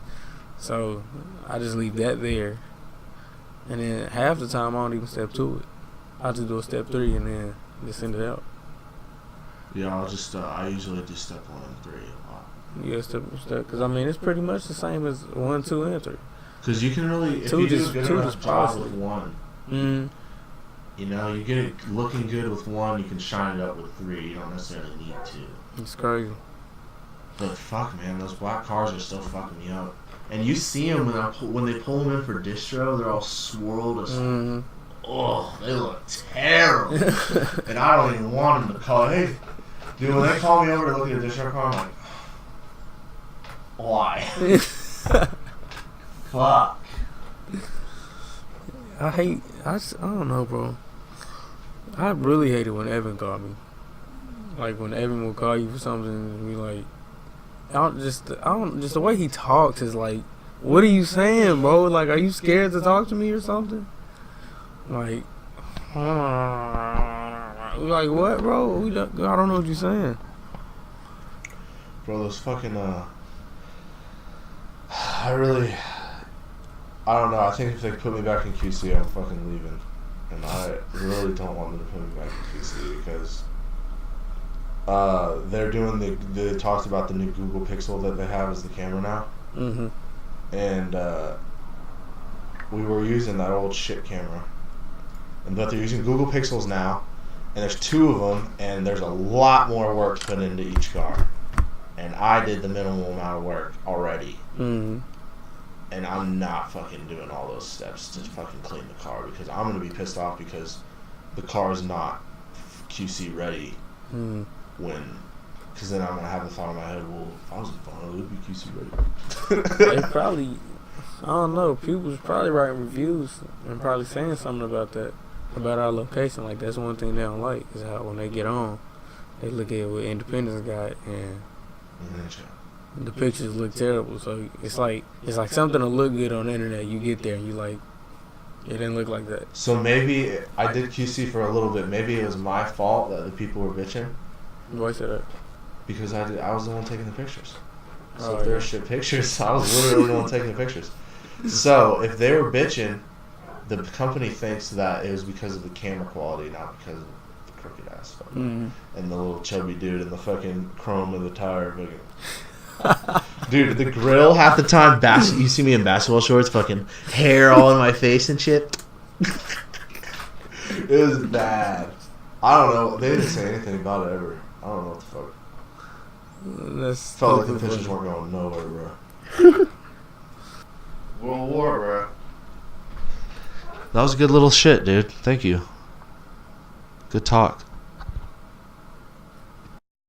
So I just leave that there. And then half the time I don't even step to it. I just do a step 3 and then just send it out. Yeah, I'll just I usually do step 1 and 3 a lot. Yeah, step. Because I mean, it's pretty much the same as 1, 2, and 3. Because you can really, if Two you do just- a good two enough just job polish with it. 1, Mm. you know, you get it looking good with 1, you can shine it up with 3. You don't necessarily need 2. It's crazy. But fuck, man, those black cars are still fucking me up. And you see them when they pull them in for distro, they're all swirled as Mm. oh, they look terrible. And I don't even want them to call. Hey, dude, when they call me over to look at a distro car, I'm like, why? Fuck. I don't know, bro. I really hate it when Evan called me. Like when Evan will call you for something and be like, just the way he talks is like, what are you saying, bro? Like, are you scared to talk to me or something? Like what, bro? I don't know what you're saying. Bro, those fucking, I don't know. I think if they put me back in QC, I'm fucking leaving. And I really don't want them to put me back in QC because they're doing they talked about the new Google Pixel that they have as the camera now. Mm-hmm. And we were using that old shit camera. But they're using Google Pixels now, and there's 2 of them, and there's a lot more work put into each car. And I did the minimal amount of work already. Mm-hmm. And I'm not fucking doing all those steps to fucking clean the car because I'm going to be pissed off because the car is not QC ready because then I'm going to have the thought in my head, well, if I was in front, it would be QC ready. They probably, I don't know, people was probably writing reviews and probably saying something about that, about our location. Like, that's one thing they don't like is how when they get on, they look at what Independence got and the pictures look terrible. So it's like something to look good on the internet. You get there and you like, it didn't look like that. So maybe I did QC for a little bit. Maybe it was my fault that the people were bitching Why say that? because I was the one taking the pictures. So Oh, if they yeah. were shit pictures, I was literally the one taking the pictures. So if they were bitching, the company thinks that it was because of the camera quality, not because of the crooked ass fucking and the little chubby dude and the fucking chrome of the tire. Fucking. Dude, the grill half the time. You see me in basketball shorts, fucking hair all in my face and shit. It was bad. I don't know. They didn't say anything about it ever. I don't know what the fuck. That's Felt like the stupid, pictures bro. weren't going nowhere, bro. World War, bro. That was a good little shit, dude. Thank you. Good talk.